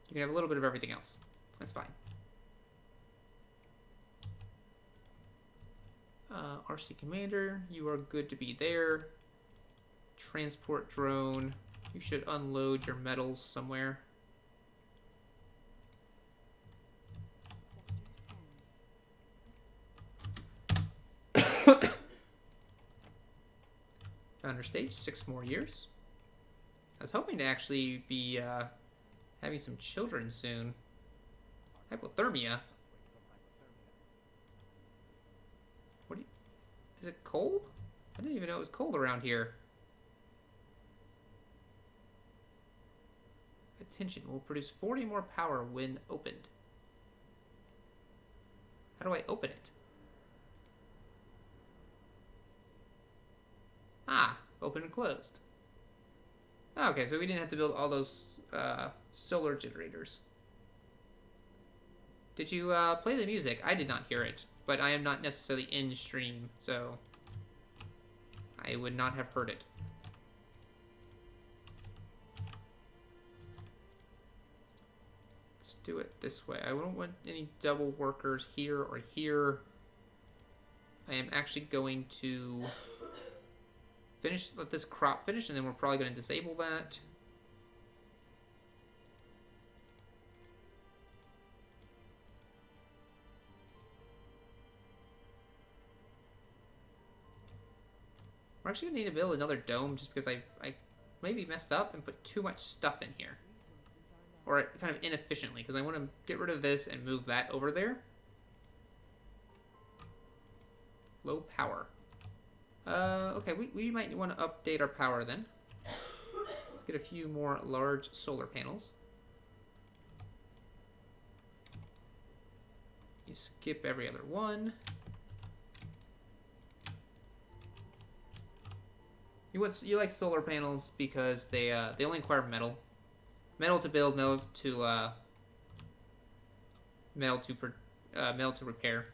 [SPEAKER 1] You can have a little bit of everything else. That's fine. RC Commander, you are good to be there. Transport drone, you should unload your metals somewhere. Founder stage, 6 more years. I was hoping to actually be having some children soon. Hypothermia. What do you, is it cold? I didn't even know it was cold around here. Attention, will produce 40 more power when opened. How do I open it? Ah, open and closed. Okay, so we didn't have to build all those solar generators. Did you play the music? I did not hear it, but I am not necessarily in stream, so I would not have heard it. Let's do it this way. I don't want any double workers here or here. I am actually going to let this crop finish, and then we're probably going to disable that. We're actually going to need to build another dome just because I maybe messed up and put too much stuff in here. Or kind of inefficiently, because I want to get rid of this and move that over there. Low power. Okay, we might want to update our power then. Let's get a few more large solar panels. You skip every other one. You like solar panels because they only require metal. Metal to build, metal to repair.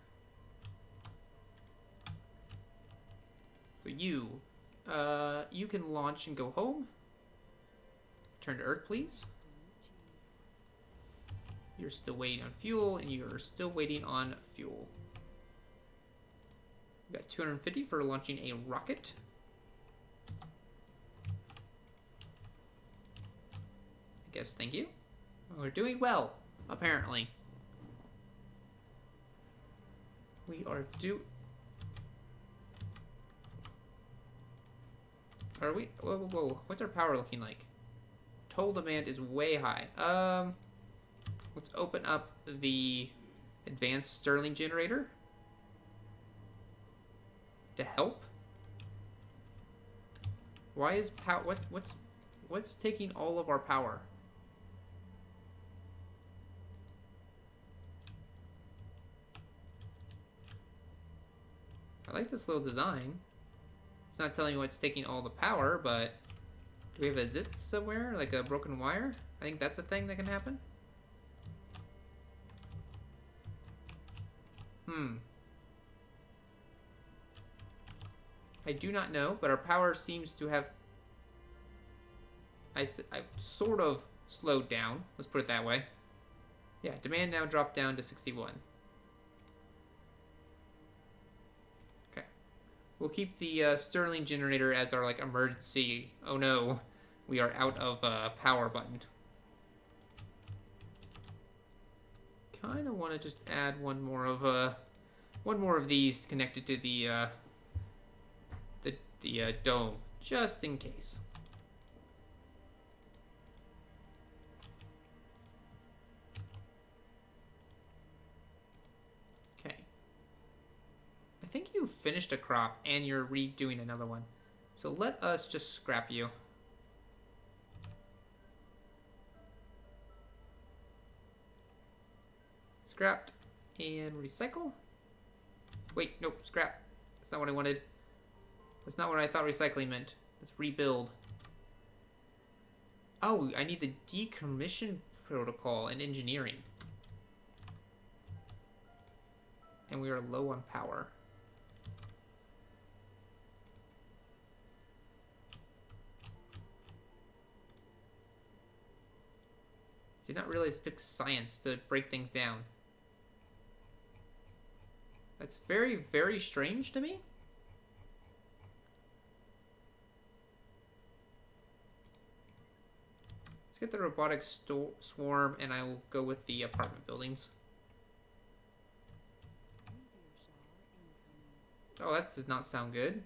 [SPEAKER 1] So you can launch and go home. Turn to Earth, please. You're still waiting on fuel, and you're still waiting on fuel. We got 250 for launching a rocket. I guess, thank you. Well, we're doing well, apparently. We are Are we? Whoa, whoa, whoa. What's our power looking like? Total demand is way high. Let's open up the advanced Stirling generator to help. Why is what's taking all of our power? I like this little design. It's not telling me what's taking all the power, but do we have a zit somewhere, like a broken wire? I think that's a thing that can happen. I do not know, but our power seems to have I sort of slowed down. Let's put it that way. Yeah, demand now dropped down to 61. Okay. We'll keep the Stirling generator as our like emergency. Oh no, we are out of power button. Kind of want to just add one more of these connected to the dome, just in case. Okay. I think you finished a crop and you're redoing another one. So let us just scrap you. Scrapped and recycle. Wait, nope, scrap. That's not what I wanted. That's not what I thought recycling meant. Let's rebuild. Oh, I need the decommission protocol and engineering. And we are low on power. Did not realize it took science to break things down. That's very, very strange to me. Let's get the robotic swarm, and I will go with the apartment buildings. Oh, that does not sound good.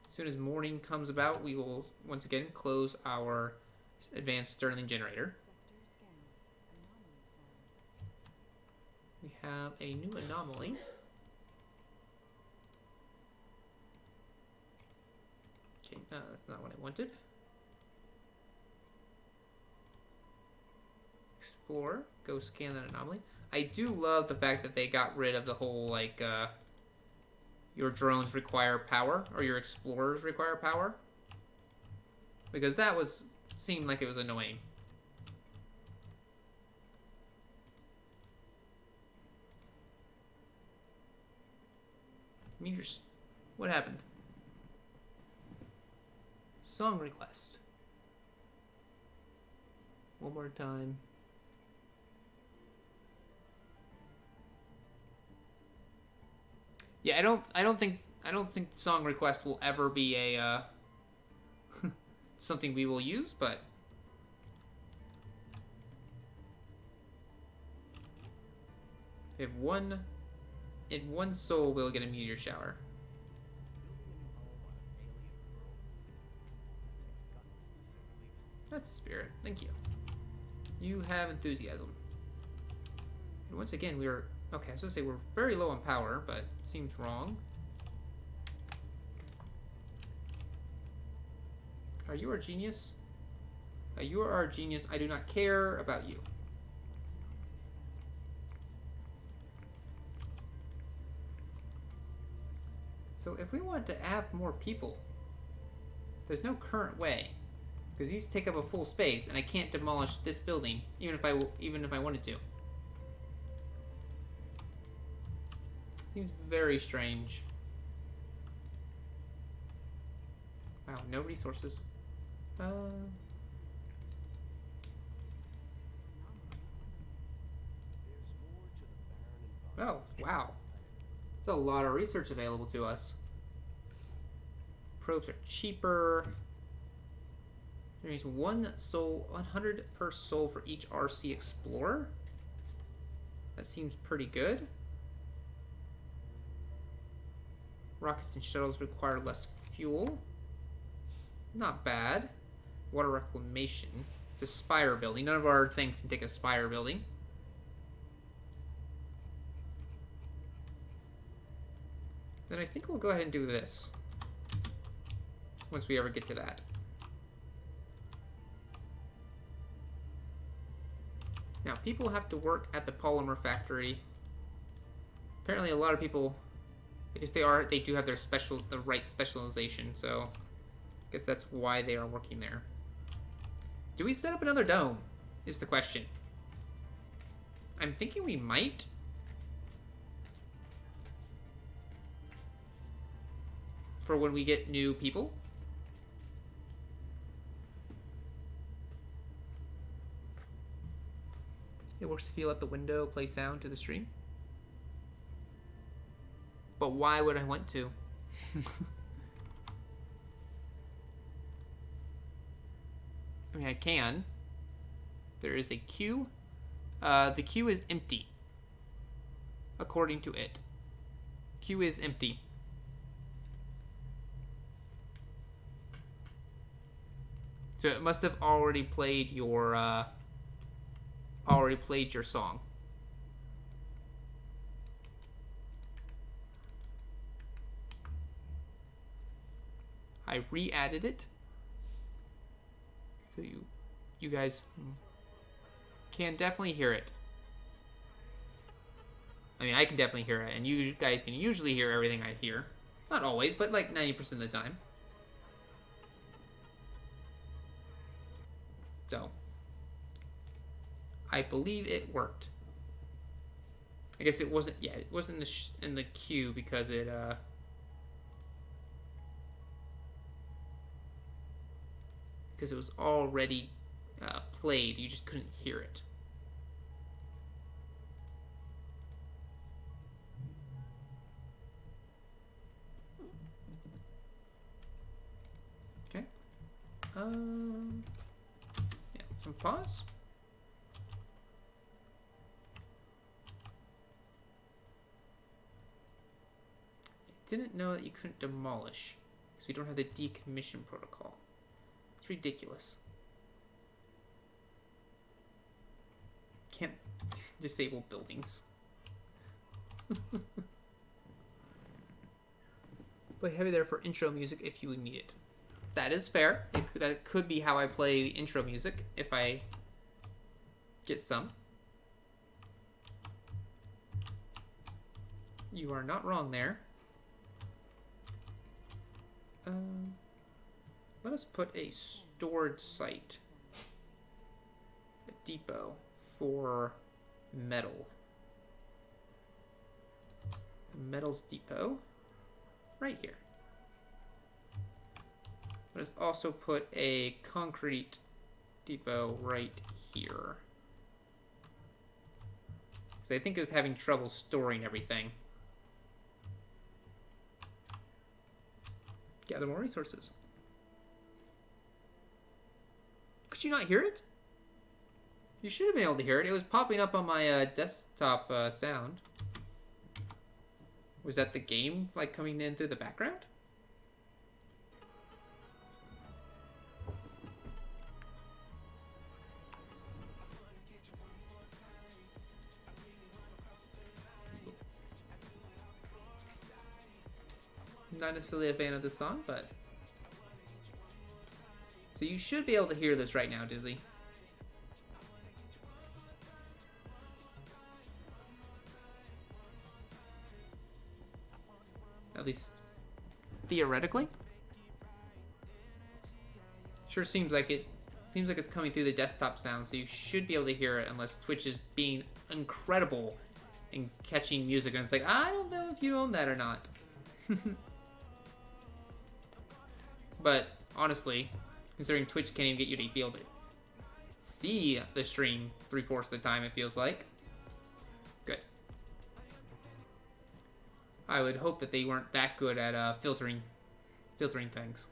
[SPEAKER 1] As soon as morning comes about, we will once again close our advanced Stirling generator. We have a new anomaly. Okay, that's not what I wanted. Explore. Go scan that anomaly. I do love the fact that they got rid of the whole, like, your drones require power, or your explorers require power. Because that seemed like it was annoying. Meters. What happened? Song request. One more time. Yeah, I don't think song request will ever be a something we will use, but if one in one soul we'll get a meteor shower. That's the spirit. Thank you. You have enthusiasm. And once again, we are okay. I was gonna say we're very low on power, but seems wrong. Are you our genius? You are our genius. I do not care about you. So if we want to have more people, there's no current way, because these take up a full space, and I can't demolish this building, even if I wanted to. Seems very strange. Wow, no resources. Oh, wow. There's a lot of research available to us. Probes are cheaper. There is 1 soul, 100 per soul for each RC Explorer. That seems pretty good. Rockets and shuttles require less fuel. Not bad. Water reclamation. It's a spire building. None of our things can take a spire building. Then I think we'll go ahead and do this. Once we ever get to that. Now, people have to work at the polymer factory. Apparently a lot of people, I guess they do have the right specialization, so I guess that's why they are working there. Do we set up another dome, is the question. I'm thinking we might. For when we get new people. It works if you let the window play sound to the stream. But why would I want to? I mean, I can. There is a queue. The queue is empty. According to it. Queue is empty. So it must have already played your song. I re-added it. So you guys can definitely hear it. I mean, I can definitely hear it, and you guys can usually hear everything I hear. Not always, but like 90% of the time. So, I believe it worked. I guess it wasn't. Yeah, it wasn't in the queue because it because it was already played. You just couldn't hear it. Yeah, some pause. I didn't know that you couldn't demolish because we don't have the decommission protocol. It's ridiculous. Can't disable buildings. Play heavy there for intro music if you need it. That is fair. That could be how I play the intro music if I get some. You are not wrong there. Let us put a storage site, a depot for metal. Metals depot right here. Let us also put a concrete depot right here. So I think it was having trouble storing everything. Gather more resources. Could you not hear it? You should have been able to hear it. It was popping up on my desktop sound. Was that the game, like, coming in through the background? Not necessarily a fan of the song, but... So you should be able to hear this right now, Dizzy. At least theoretically. Sure seems like it. Seems like it's coming through the desktop sound, so you should be able to hear it unless Twitch is being incredible in catching music, and it's like, I don't know if you own that or not. But honestly, considering Twitch can't even get you to be able to see the stream 3/4 of the time, it feels like. Good. I would hope that they weren't that good at filtering things.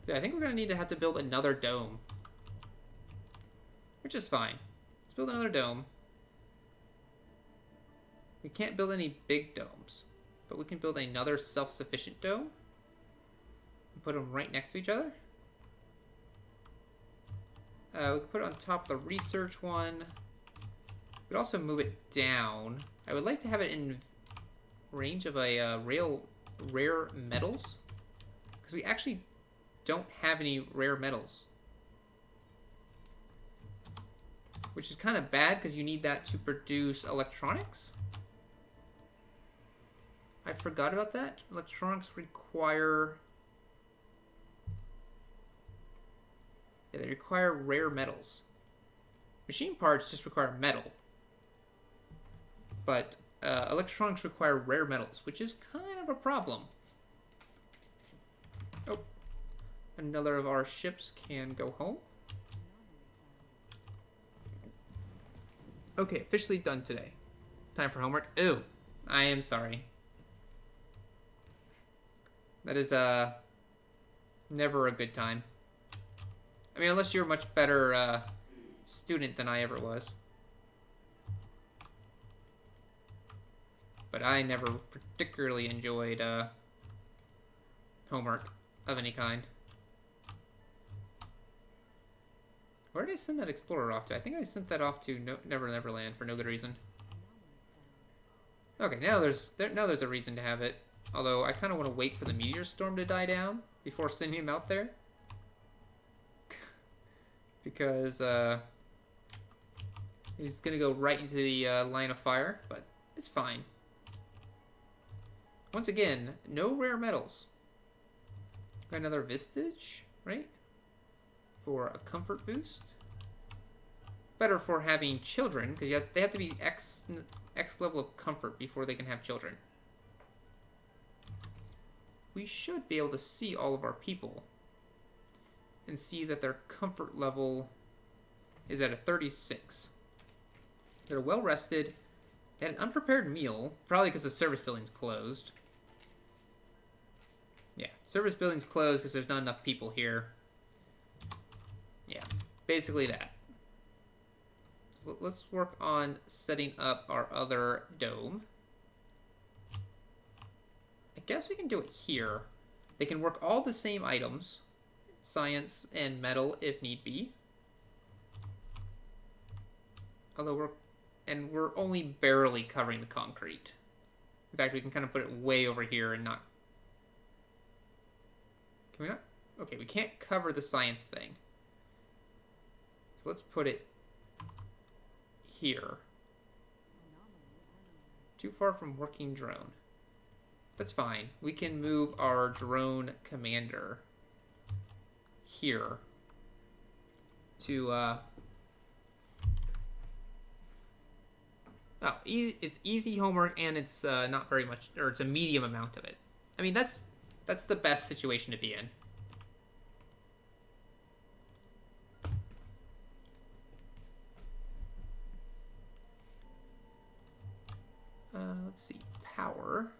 [SPEAKER 1] So I think we're gonna have to build another dome, which is fine. Let's build another dome. We can't build any big domes, but we can build another self-sufficient dome and put them right next to each other. We can put it on top of the research one. We could also move it down. I would like to have it in range of a rare metals, because we actually don't have any rare metals, which is kind of bad because you need that to produce electronics. I forgot about that. Electronics require... Yeah, they require rare metals. Machine parts just require metal. But electronics require rare metals, which is kind of a problem. Oh. Another of our ships can go home. Okay, officially done today. Time for homework. Ew. I am sorry. That is never a good time. I mean, unless you're a much better student than I ever was. But I never particularly enjoyed homework of any kind. Where did I send that explorer off to? I think I sent that off to Never Neverland for no good reason. Okay, now there's a reason to have it. Although I kind of want to wait for the meteor storm to die down before sending him out there. Because he's going to go right into the line of fire, but it's fine. Once again, no rare metals. Got another Vistage, right? For a comfort boost. Better for having children, because they have to be X level of comfort before they can have children. We should be able to see all of our people and see that their comfort level is at a 36. They're well rested, An unprepared meal, probably because the service building's closed. Yeah, service building's closed because there's not enough people here. Yeah, basically that. Let's work on setting up our other dome. I guess we can do it here. They can work all the same items, science and metal if need be. Although we're only barely covering the concrete. In fact, we can kind of put it way over here and not. Can we not? Okay, we can't cover the science thing. So let's put it here. Too far from working drone. That's fine. We can move our drone commander here to oh, easy. It's easy homework, and it's not very much, or it's a medium amount of it. I mean, that's the best situation to be in. Let's see, power.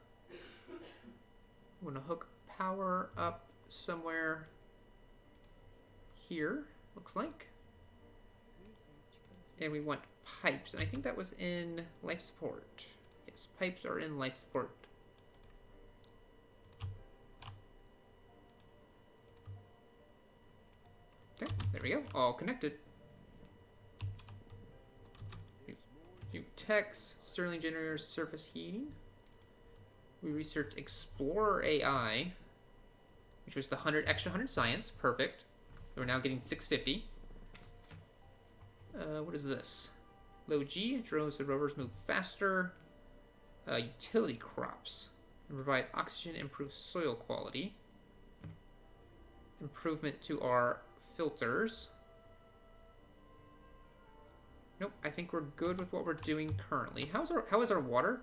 [SPEAKER 1] I'm gonna hook power up somewhere here, looks like. And we want pipes, and I think that was in life support. Yes, pipes are in life support. Okay, there we go, all connected. New techs, Stirling generators, surface heating. We researched Explorer AI, which was the extra 100 science, perfect. We're now getting 650. What is this? Low G, drones and rovers move faster. Utility crops. And provide oxygen, improve soil quality. Improvement to our filters. Nope, I think we're good with what we're doing currently. How is our water?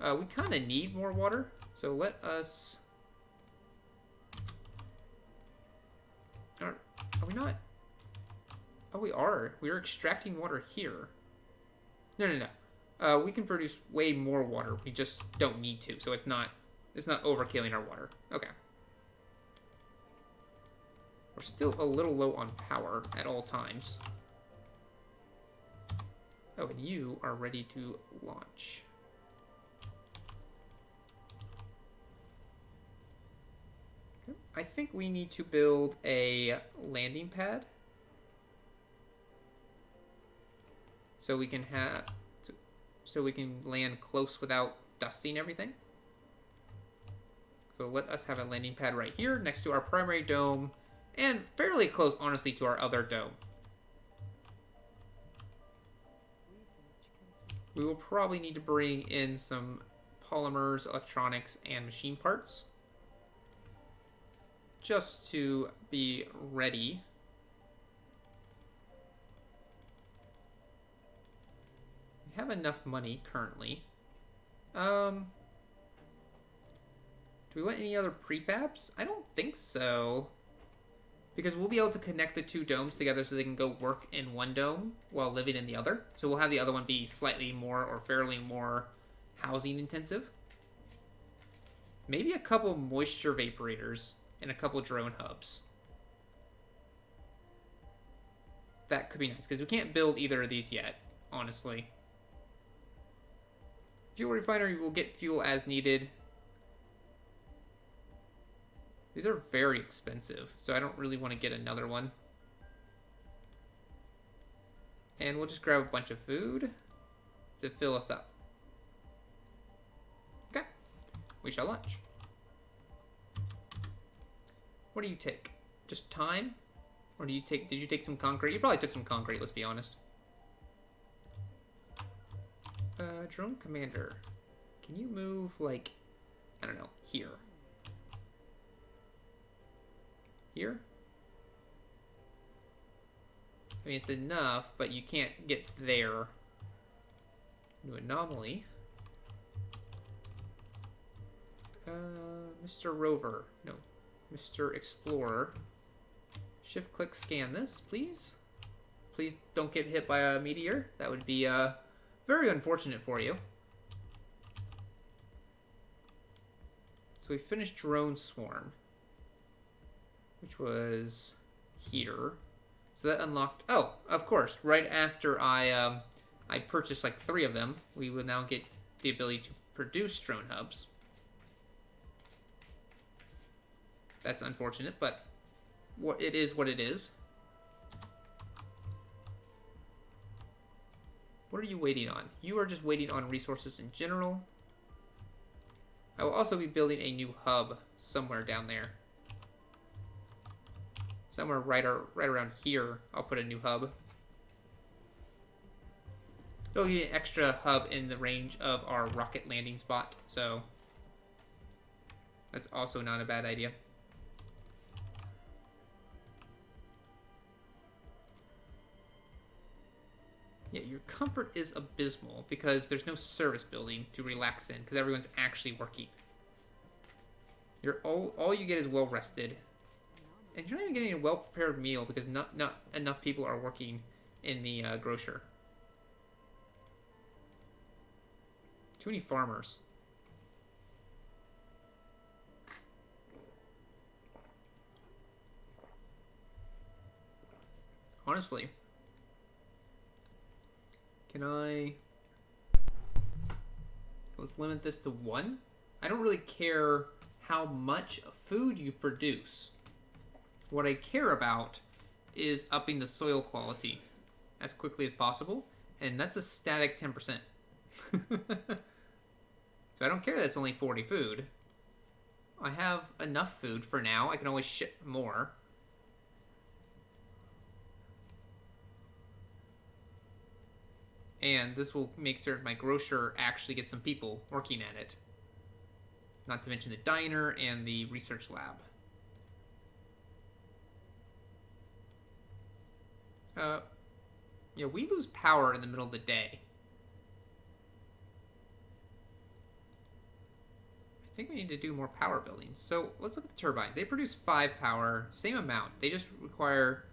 [SPEAKER 1] We kind of need more water, so let us... Are we not? Oh, we are. We are extracting water here. No. We can produce way more water. We just don't need to, so it's not overkilling our water. Okay. We're still a little low on power at all times. Oh, and you are ready to launch. I think we need to build a landing pad so we can land close without dusting everything. So let us have a landing pad right here next to our primary dome and fairly close, honestly, to our other dome. We will probably need to bring in some polymers, electronics, and machine parts just to be ready. We have enough money currently. Do we want any other prefabs? I don't think so. Because we'll be able to connect the two domes together so they can go work in one dome while living in the other. So we'll have the other one be slightly more or fairly more housing intensive. Maybe a couple moisture vaporators and a couple drone hubs. That could be nice because we can't build either of these yet, honestly. Fuel refinery will get fuel as needed. These are very expensive, so I don't really want to get another one. And we'll just grab a bunch of food to fill us up. Okay, we shall launch. What do you take? Just time? Or did you take some concrete? You probably took some concrete, let's be honest. Drone commander. Can you move, like, I don't know, here? Here? I mean, it's enough, but you can't get there. New anomaly. Mr. Rover. No. Mr. Explorer. Shift-click scan this, please. Please don't get hit by a meteor. That would be Very unfortunate for you. So we finished Drone Swarm, which was here. So that unlocked... Oh, of course. Right after I purchased like 3 of them, we will now get the ability to produce drone hubs. That's unfortunate, but it is what it is. What are you waiting on? You are just waiting on resources in general. I will also be building a new hub somewhere down there. Somewhere right around here, I'll put a new hub. It'll be an extra hub in the range of our rocket landing spot, so that's also not a bad idea. Yeah, your comfort is abysmal because there's no service building to relax in because everyone's actually working. You're all you get is well rested, and you're not even getting a well prepared meal because not enough people are working in the grocer. Too many farmers. Honestly, let's limit this to 1. I don't really care how much food you produce. What I care about is upping the soil quality as quickly as possible, and that's a static 10%. So I don't care that it's only 40 food. I have enough food for now. I can always ship more. And this will make certain my grocer actually gets some people working at it. Not to mention the diner and the research lab. Yeah, we lose power in the middle of the day. I think we need to do more power buildings. So let's look at the turbines. They produce 5 power, same amount. They just require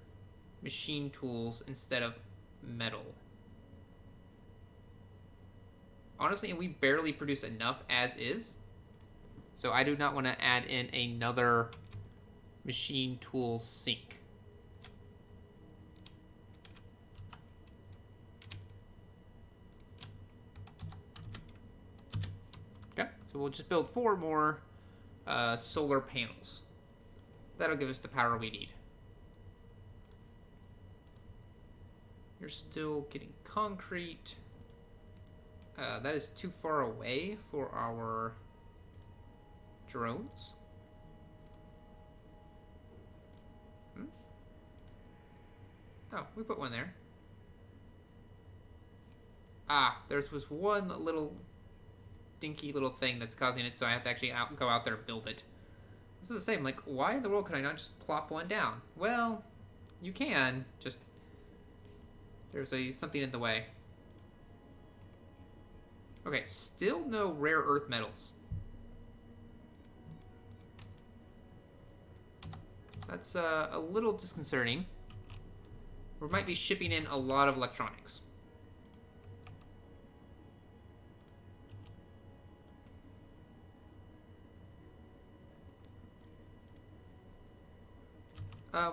[SPEAKER 1] machine tools instead of metal. Honestly, and we barely produce enough as is. So I do not want to add in another machine tool sink. Okay, so we'll just build 4 more solar panels. That'll give us the power we need. You're still getting concrete. That is too far away for our drones. Oh, we put one there. Ah, there was one little dinky little thing that's causing it, so I have to actually go out there and build it. This is the same. Like, why in the world could I not just plop one down? Well, you can. Just there's something in the way. Okay, still no rare earth metals. That's a little disconcerting. We might be shipping in a lot of electronics.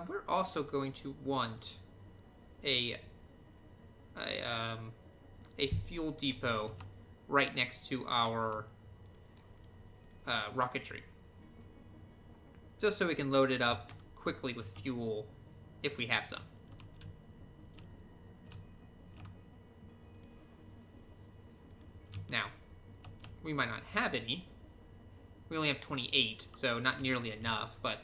[SPEAKER 1] We're also going to want a fuel depot right next to our rocketry, just so we can load it up quickly with fuel if we have some. Now, we might not have any. We only have 28, so not nearly enough, but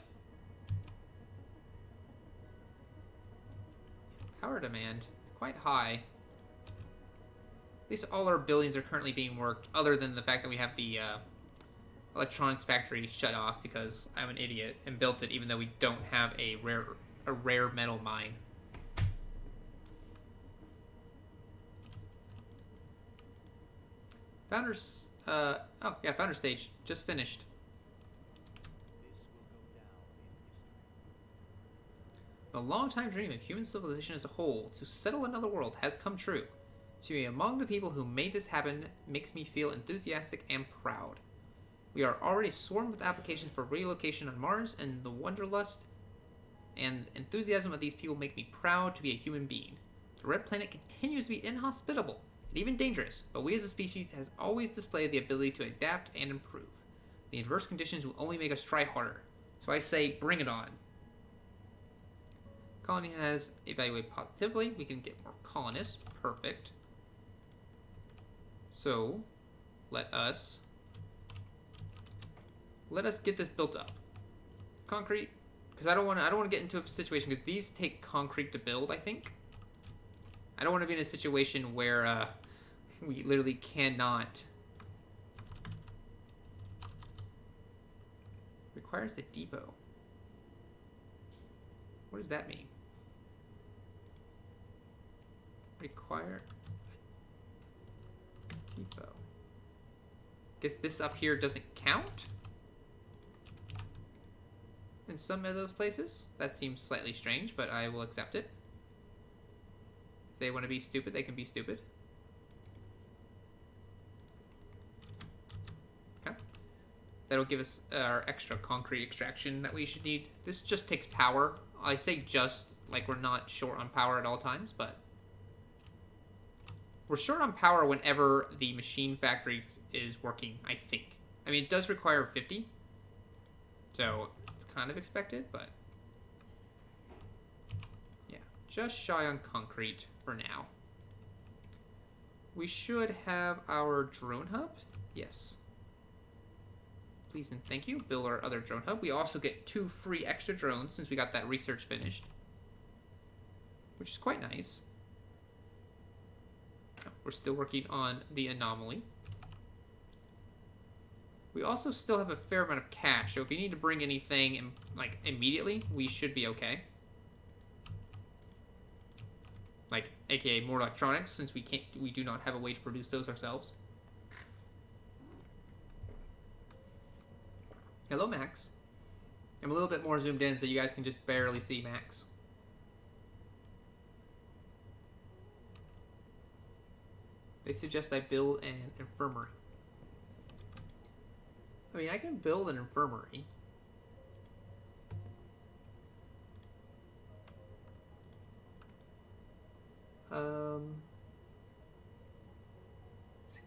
[SPEAKER 1] power demand is quite high. At least all our buildings are currently being worked, other than the fact that we have the electronics factory shut off because I'm an idiot and built it even though we don't have a rare metal mine. Founders, Founder stage just finished. The long-time dream of human civilization as a whole to settle another world has come true. To be among the people who made this happen makes me feel enthusiastic and proud. We are already swarmed with applications for relocation on Mars, and the wanderlust and enthusiasm of these people make me proud to be a human being. The red planet continues to be inhospitable and even dangerous, but we as a species has always displayed the ability to adapt and improve. The adverse conditions will only make us try harder. So I say, bring it on. Colony has evaluated positively. We can get more colonists. Perfect. So, let us get this built up. Concrete, because I don't want to get into a situation because these take concrete to build. I think I don't want to be in a situation where we literally cannot. Requires a depot. What does that mean? Require a depot. Guess this up here doesn't count? In some of those places? That seems slightly strange, but I will accept it. If they want to be stupid, they can be stupid. Okay. That'll give us our extra concrete extraction that we should need. This just takes power. I say just, like we're not short on power at all times, but we're short on power whenever the machine factory is working, I think. I mean, it does require 50, so it's kind of expected, but yeah, just shy on concrete for now. We should have our drone hub. Yes. Please and thank you. Build our other drone hub. We also get 2 free extra drones since we got that research finished, which is quite nice. We're still working on the anomaly. We also still have a fair amount of cash, so if you need to bring anything like immediately, we should be okay. Like, aka more electronics, since we do not have a way to produce those ourselves. Hello, Max. I'm a little bit more zoomed in so you guys can just barely see Max. They suggest I build an infirmary. I mean, I can build an infirmary.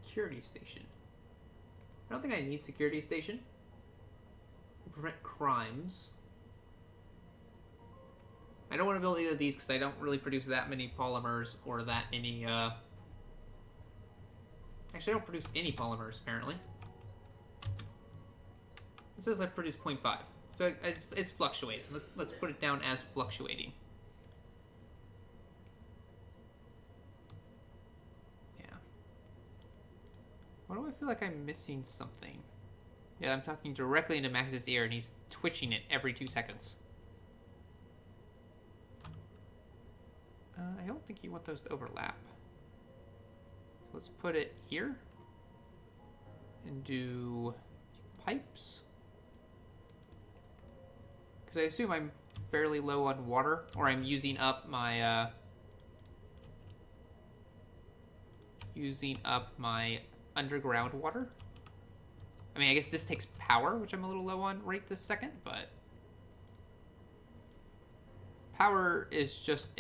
[SPEAKER 1] Security station. I don't think I need security station. Prevent crimes. I don't want to build either of these because I don't really produce that many polymers or that many, Actually, I don't produce any polymers, apparently. It says I produce 0.5. So it's fluctuating. Let's put it down as fluctuating. Yeah. Why do I feel like I'm missing something? Yeah, I'm talking directly into Max's ear, and he's twitching it every 2 seconds. I don't think you want those to overlap. So let's put it here. And do pipes. Because I assume I'm fairly low on water, or I'm using up my, underground water. I mean, I guess this takes power, which I'm a little low on right this second, but power is just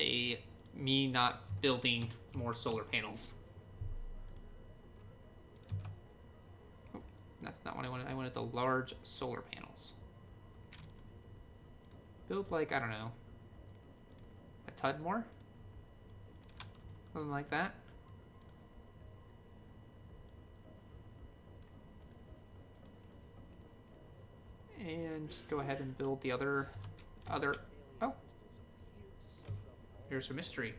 [SPEAKER 1] me not building more solar panels. Oh, that's not what I wanted. I wanted the large solar panels. Build like, I don't know, a ton more? Something like that. And just go ahead and build the other, oh, here's a mystery.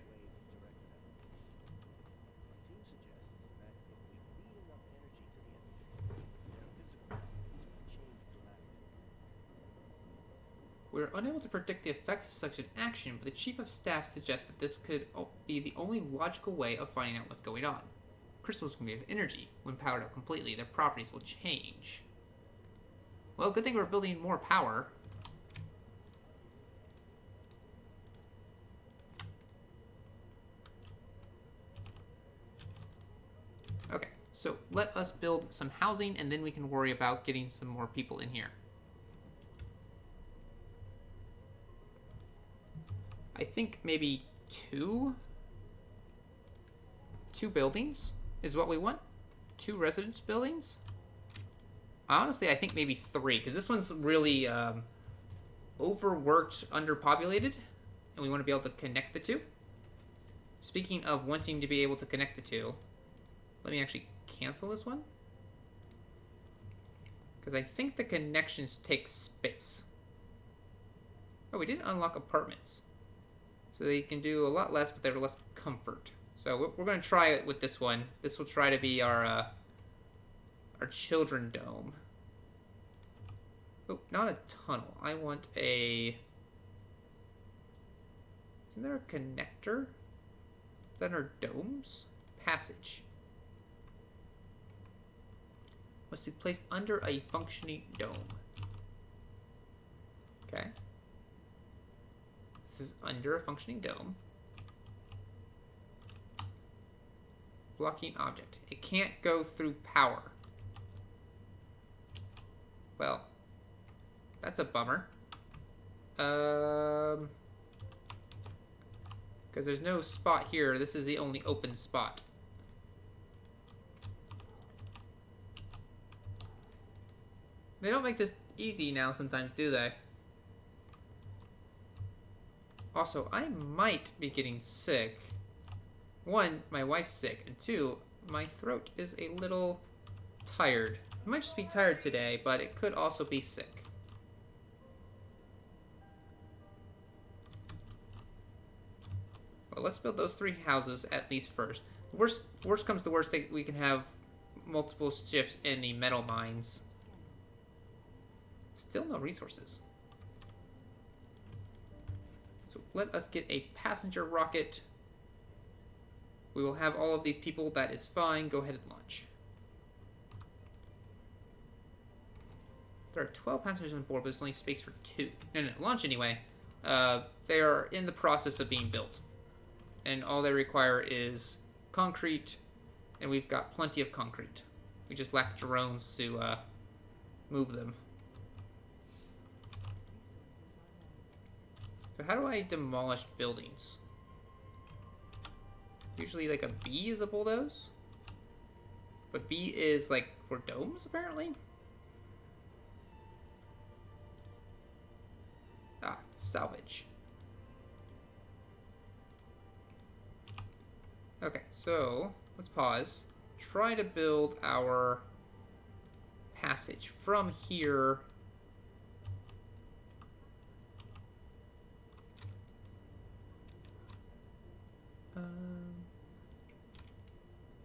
[SPEAKER 1] We're unable to predict the effects of such an action, but the Chief of Staff suggests that this could be the only logical way of finding out what's going on. Crystals can be of energy. When powered up completely, their properties will change. Well, good thing we're building more power. So let us build some housing, and then we can worry about getting some more people in here. I think maybe two buildings is what we want. 2 residence buildings. Honestly, I think maybe 3, because this one's really overworked, underpopulated, and we want to be able to connect the two. Speaking of wanting to be able to connect the two, let me actually cancel this one, because I think the connections take space. Oh, we didn't unlock apartments, so they can do a lot less, but they're less comfort. So we're going to try it with this one. This will try to be our children dome. Oh, not a tunnel. I want a... Isn't there a connector? Is that in our domes? Passage. Must be placed under a functioning dome. Okay. This is under a functioning dome. Blocking object. It can't go through power. Well, that's a bummer. Because there's no spot here. This is the only open spot. They don't make this easy now sometimes, do they? Also, I might be getting sick. 1, my wife's sick, and 2, my throat is a little tired. I might just be tired today, but it could also be sick. Well, let's build those 3 houses at least first. Worst comes to worst, we can have multiple shifts in the metal mines. Still no resources. So let us get a passenger rocket. We will have all of these people. That is fine. Go ahead and launch. There are 12 passengers on board, but there's only space for 2. No, launch anyway. They are in the process of being built. And all they require is concrete, and we've got plenty of concrete. We just lack drones to move them. So how do I demolish buildings? Usually like a B is a bulldoze. But B is like for domes, apparently? Ah, salvage. Okay, so let's pause. Try to build our passage from here.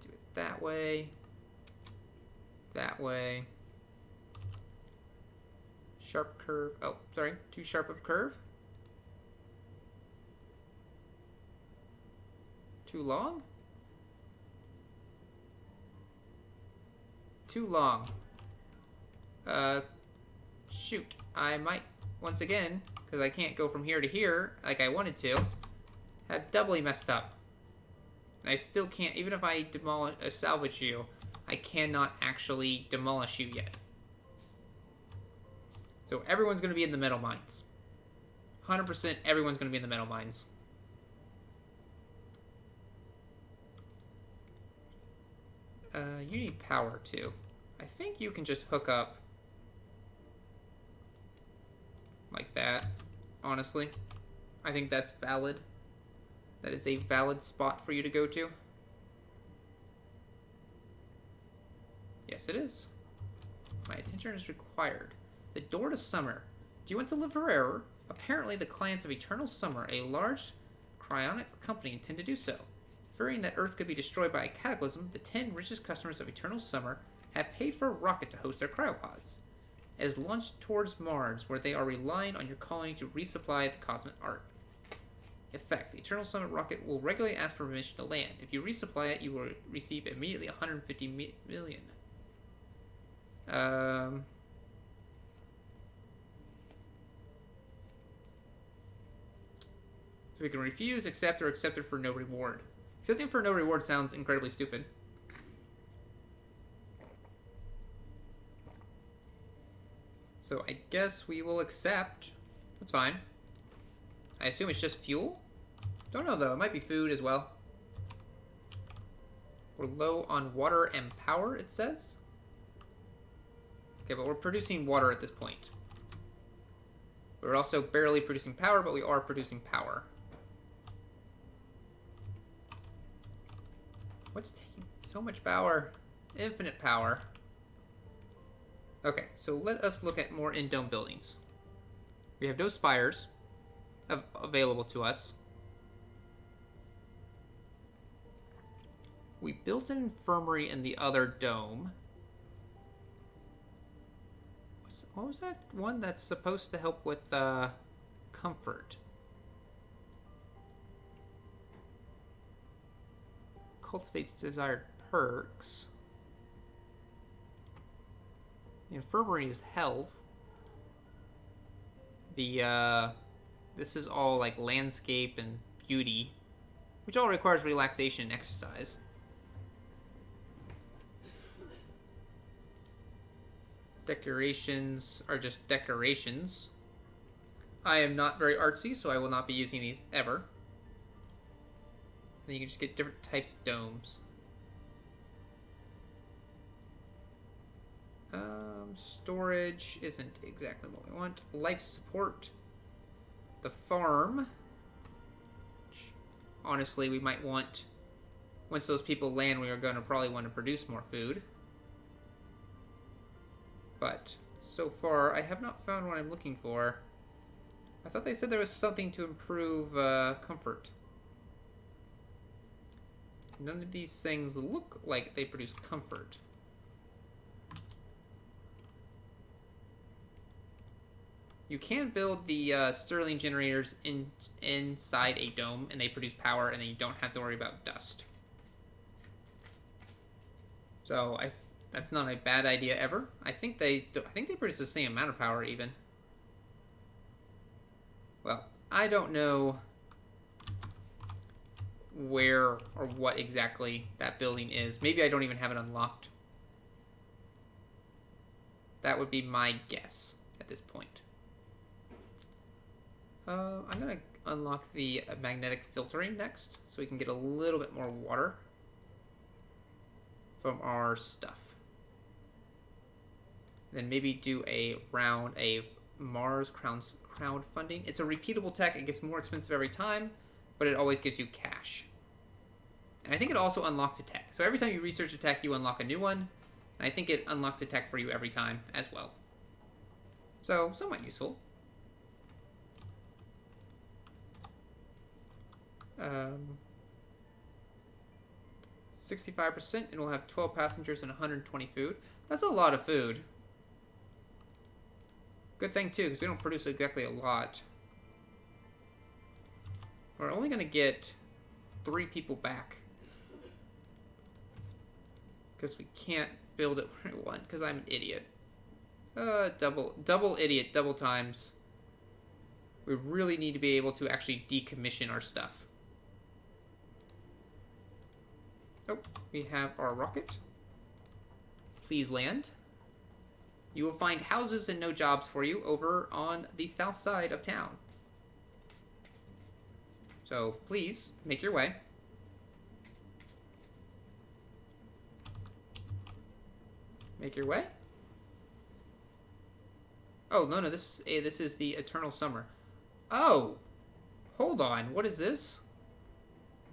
[SPEAKER 1] Do it that way. That way. Sharp curve. Oh, sorry. Too sharp of curve. Too long? Too long. Shoot. I might, once again, because I can't go from here to here like I wanted to, have doubly messed up. And I still can't, even if I salvage you, I cannot actually demolish you yet. So everyone's going to be in the metal mines. 100% everyone's going to be in the metal mines. You need power too. I think you can just hook up like that, honestly. I think that's valid. That is a valid spot for you to go to. Yes, it is. My attention is required. The door to summer. Do you want to live forever? Apparently, the clients of Eternal Summer, a large cryonic company, intend to do so. Fearing that Earth could be destroyed by a cataclysm, the 10 richest customers of Eternal Summer have paid for a rocket to host their cryopods. It is launched towards Mars, where they are relying on your colony to resupply the cosmic art. Effect. The Eternal Summit rocket will regularly ask for permission to land. If you resupply it, you will receive immediately 150 million. So we can refuse, accept, or accept it for no reward. Accepting for no reward sounds incredibly stupid. So I guess we will accept. That's fine. I assume it's just fuel? Don't know though, it might be food as well. We're low on water and power, it says. Okay, but we're producing water at this point. We're also barely producing power, but we are producing power. What's taking so much power? Infinite power. Okay, so let us look at more in-dome buildings. We have no spires available to us. We built an infirmary in the other dome. What was that one that's supposed to help with comfort? Cultivates desired perks. The infirmary is health. The this is all like landscape and beauty, which all requires relaxation and exercise. Decorations are just decorations. I am not very artsy, so I will not be using these ever. Then you can just get different types of domes. Storage isn't exactly what we want. Life support. The farm. Honestly, we might want... Once those people land, we are going to probably want to produce more food. But so far, I have not found what I'm looking for. I thought they said there was something to improve comfort. None of these things look like they produce comfort. You can build the Stirling generators inside a dome, and they produce power, and then you don't have to worry about dust. So that's not a bad idea ever. I think they produce the same amount of power even. Well, I don't know where or what exactly that building is. Maybe I don't even have it unlocked. That would be my guess at this point. I'm going to unlock the magnetic filtering next, so we can get a little bit more water from our stuff. Then maybe do a round of Mars crowdfunding. It's a repeatable tech. It gets more expensive every time, but it always gives you cash. And I think it also unlocks a tech. So every time you research a tech, you unlock a new one. And I think it unlocks a tech for you every time as well. So, somewhat useful. 65%, and we'll have 12 passengers and 120 food. That's a lot of food. Good thing, too, because we don't produce exactly a lot. We're only going to get 3 people back. Because we can't build it where I want, because I'm an idiot. Double idiot, double times. We really need to be able to actually decommission our stuff. Oh, we have our rocket. Please land. You will find houses and no jobs for you over on the south side of town. So, please, make your way. Make your way. Oh, no, this is the Eternal Summer. Oh! Hold on, what is this?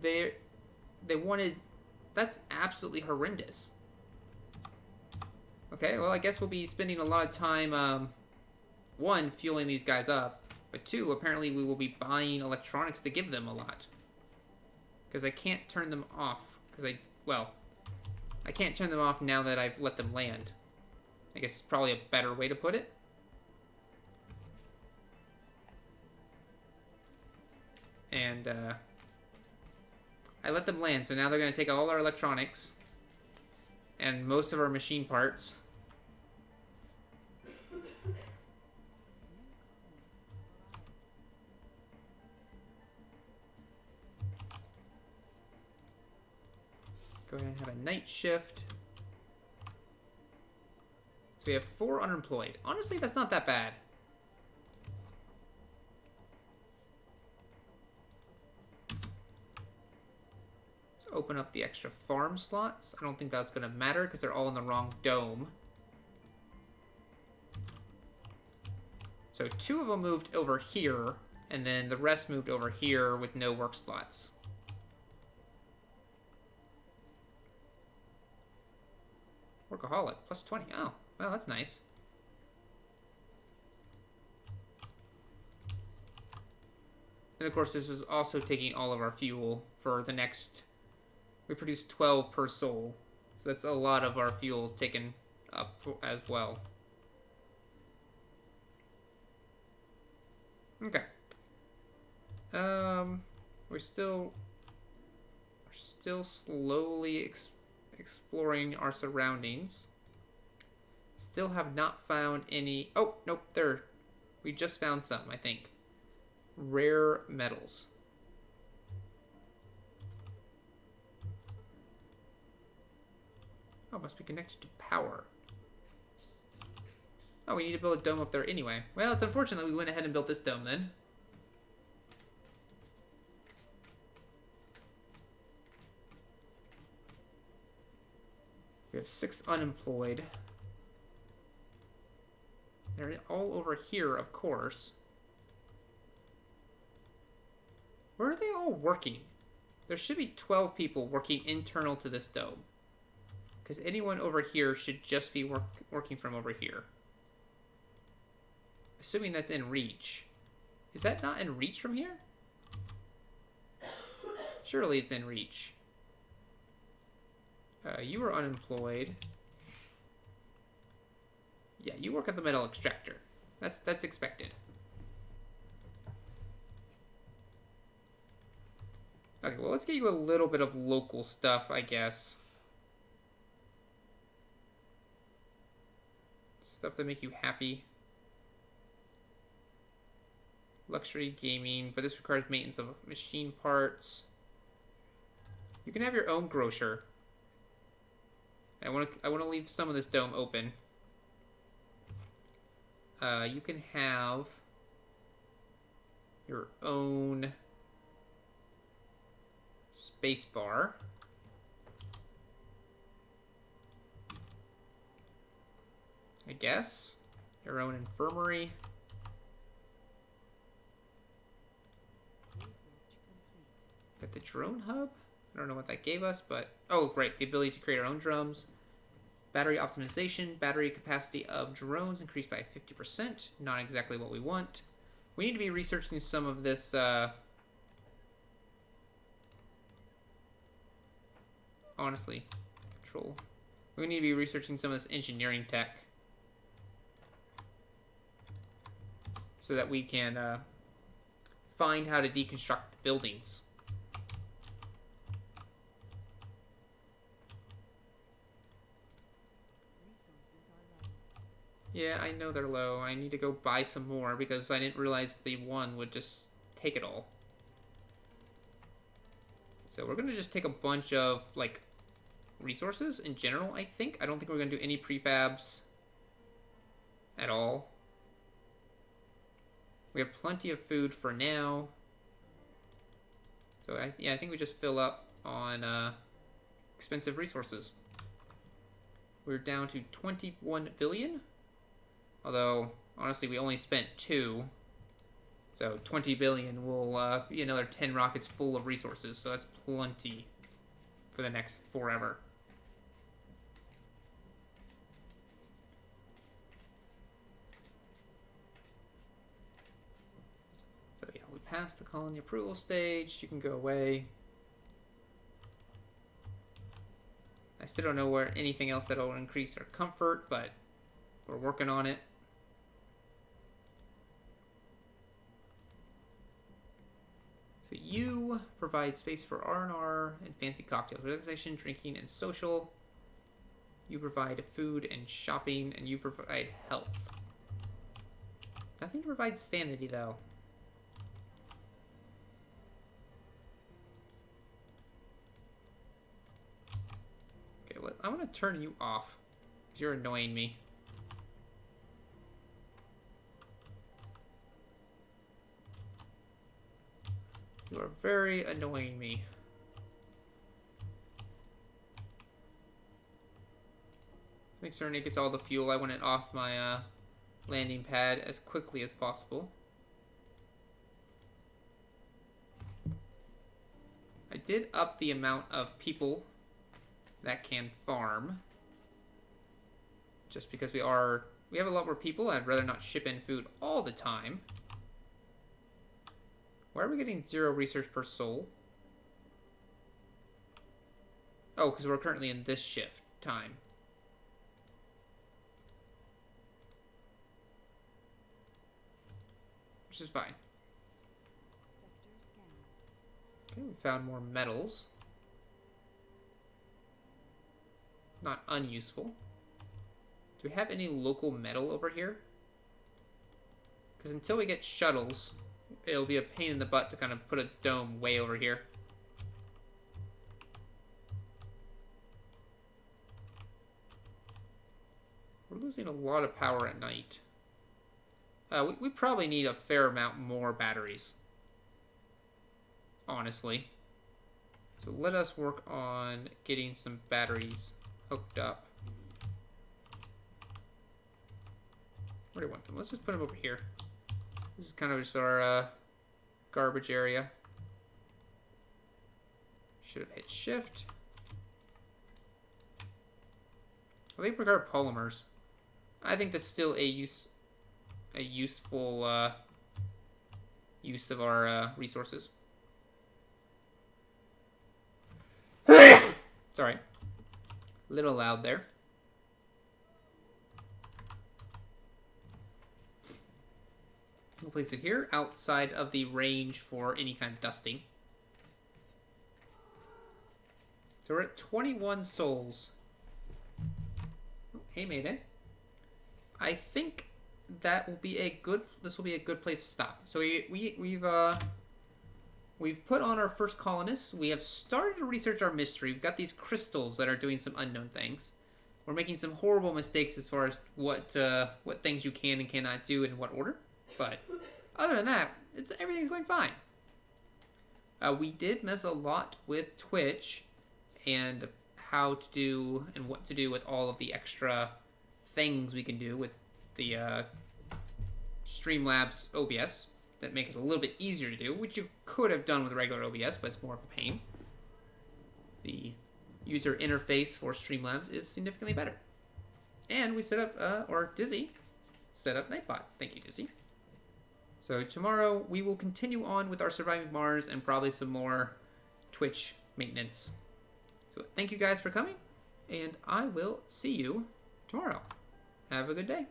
[SPEAKER 1] They wanted... That's absolutely horrendous. Okay, well, I guess we'll be spending a lot of time, 1, fueling these guys up, but 2, apparently we will be buying electronics to give them a lot. Because I can't turn them off, because I can't turn them off now that I've let them land. I guess it's probably a better way to put it. And, I let them land, so now they're going to take all our electronics and most of our machine parts. Go ahead and have a night shift. So we have 4 unemployed. Honestly, that's not that bad. Let's open up the extra farm slots. I don't think that's going to matter because they're all in the wrong dome. So 2 of them moved over here, and then the rest moved over here with no work slots. Workaholic, plus 20. Oh, well, that's nice. And of course, this is also taking all of our fuel for the next... We produce 12 per soul. So that's a lot of our fuel taken up as well. Okay. We're still slowly exploring our surroundings. Still have not found any... Oh, nope, there. We just found some, I think. Rare metals. Oh, must be connected to power. Oh, we need to build a dome up there anyway. Well, it's unfortunate that we went ahead and built this dome then. We have 6 unemployed. They're all over here, of course. Where are they all working? There should be 12 people working internal to this dome. Because anyone over here should just be working from over here. Assuming that's in reach. Is that not in reach from here? Surely it's in reach. You are unemployed. Yeah, you work at the metal extractor. That's expected. Okay, well, let's get you a little bit of local stuff, I guess. Stuff that make you happy. Luxury gaming, but this requires maintenance of machine parts. You can have your own grocer. I want to leave some of this dome open. You can have your own space bar. I guess. Your own infirmary. Got the drone hub. I don't know what that gave us, but... Oh, great. The ability to create our own drones. Battery optimization. Battery capacity of drones increased by 50%. Not exactly what we want. We need to be researching some of this... Honestly. Control. We need to be researching some of this engineering tech. So that we can find how to deconstruct buildings. Yeah, I know they're low. I need to go buy some more because I didn't realize the one would just take it all. So we're going to just take a bunch of, like, resources in general, I think. I don't think we're going to do any prefabs at all. We have plenty of food for now. So, I think we just fill up on expensive resources. We're down to 21 billion. Although, honestly, we only spent 2. So 20 billion will be another 10 rockets full of resources. So that's plenty for the next forever. So yeah, we passed the colony approval stage. You can go away. I still don't know where anything else that will increase our comfort, but we're working on it. So you provide space for R&R and fancy cocktails, relaxation, drinking, and social. You provide food and shopping, and you provide health. Nothing provides sanity, though. Okay, well, I want to turn you off, because you're annoying me. You are very annoying me. Make certain it gets all the fuel. I want it off my landing pad as quickly as possible. I did up the amount of people that can farm. Just because we have a lot more people, and I'd rather not ship in food all the time. Why are we getting 0 research per soul? Oh, because we're currently in this shift time. Which is fine. Okay, we found more metals. Not unuseful. Do we have any local metal over here? Because until we get shuttles, it'll be a pain in the butt to kind of put a dome way over here. We're losing a lot of power at night. We probably need a fair amount more batteries. Honestly. So let us work on getting some batteries hooked up. Where do I want them? Let's just put them over here. This is kind of just our garbage area. Should have hit shift. Vapor guard polymers. I think that's still a useful use of our resources. Sorry. A little loud there. We'll place it here, outside of the range for any kind of dusting. So we're at 21 souls. Oh, hey, Mayday. I think that will be a good. This will be a good place to stop. So we've put on our first colonists. We have started to research our mystery. We've got these crystals that are doing some unknown things. We're making some horrible mistakes as far as what things you can and cannot do in what order. But other than that, everything's going fine. We did mess a lot with Twitch and how to do and what to do with all of the extra things we can do with the Streamlabs OBS that make it a little bit easier to do, which you could have done with regular OBS, but it's more of a pain. The user interface for Streamlabs is significantly better. And we set up, or Dizzy set up Nightbot. Thank you, Dizzy. So tomorrow we will continue on with our Surviving Mars and probably some more Twitch maintenance. So thank you guys for coming, and I will see you tomorrow. Have a good day.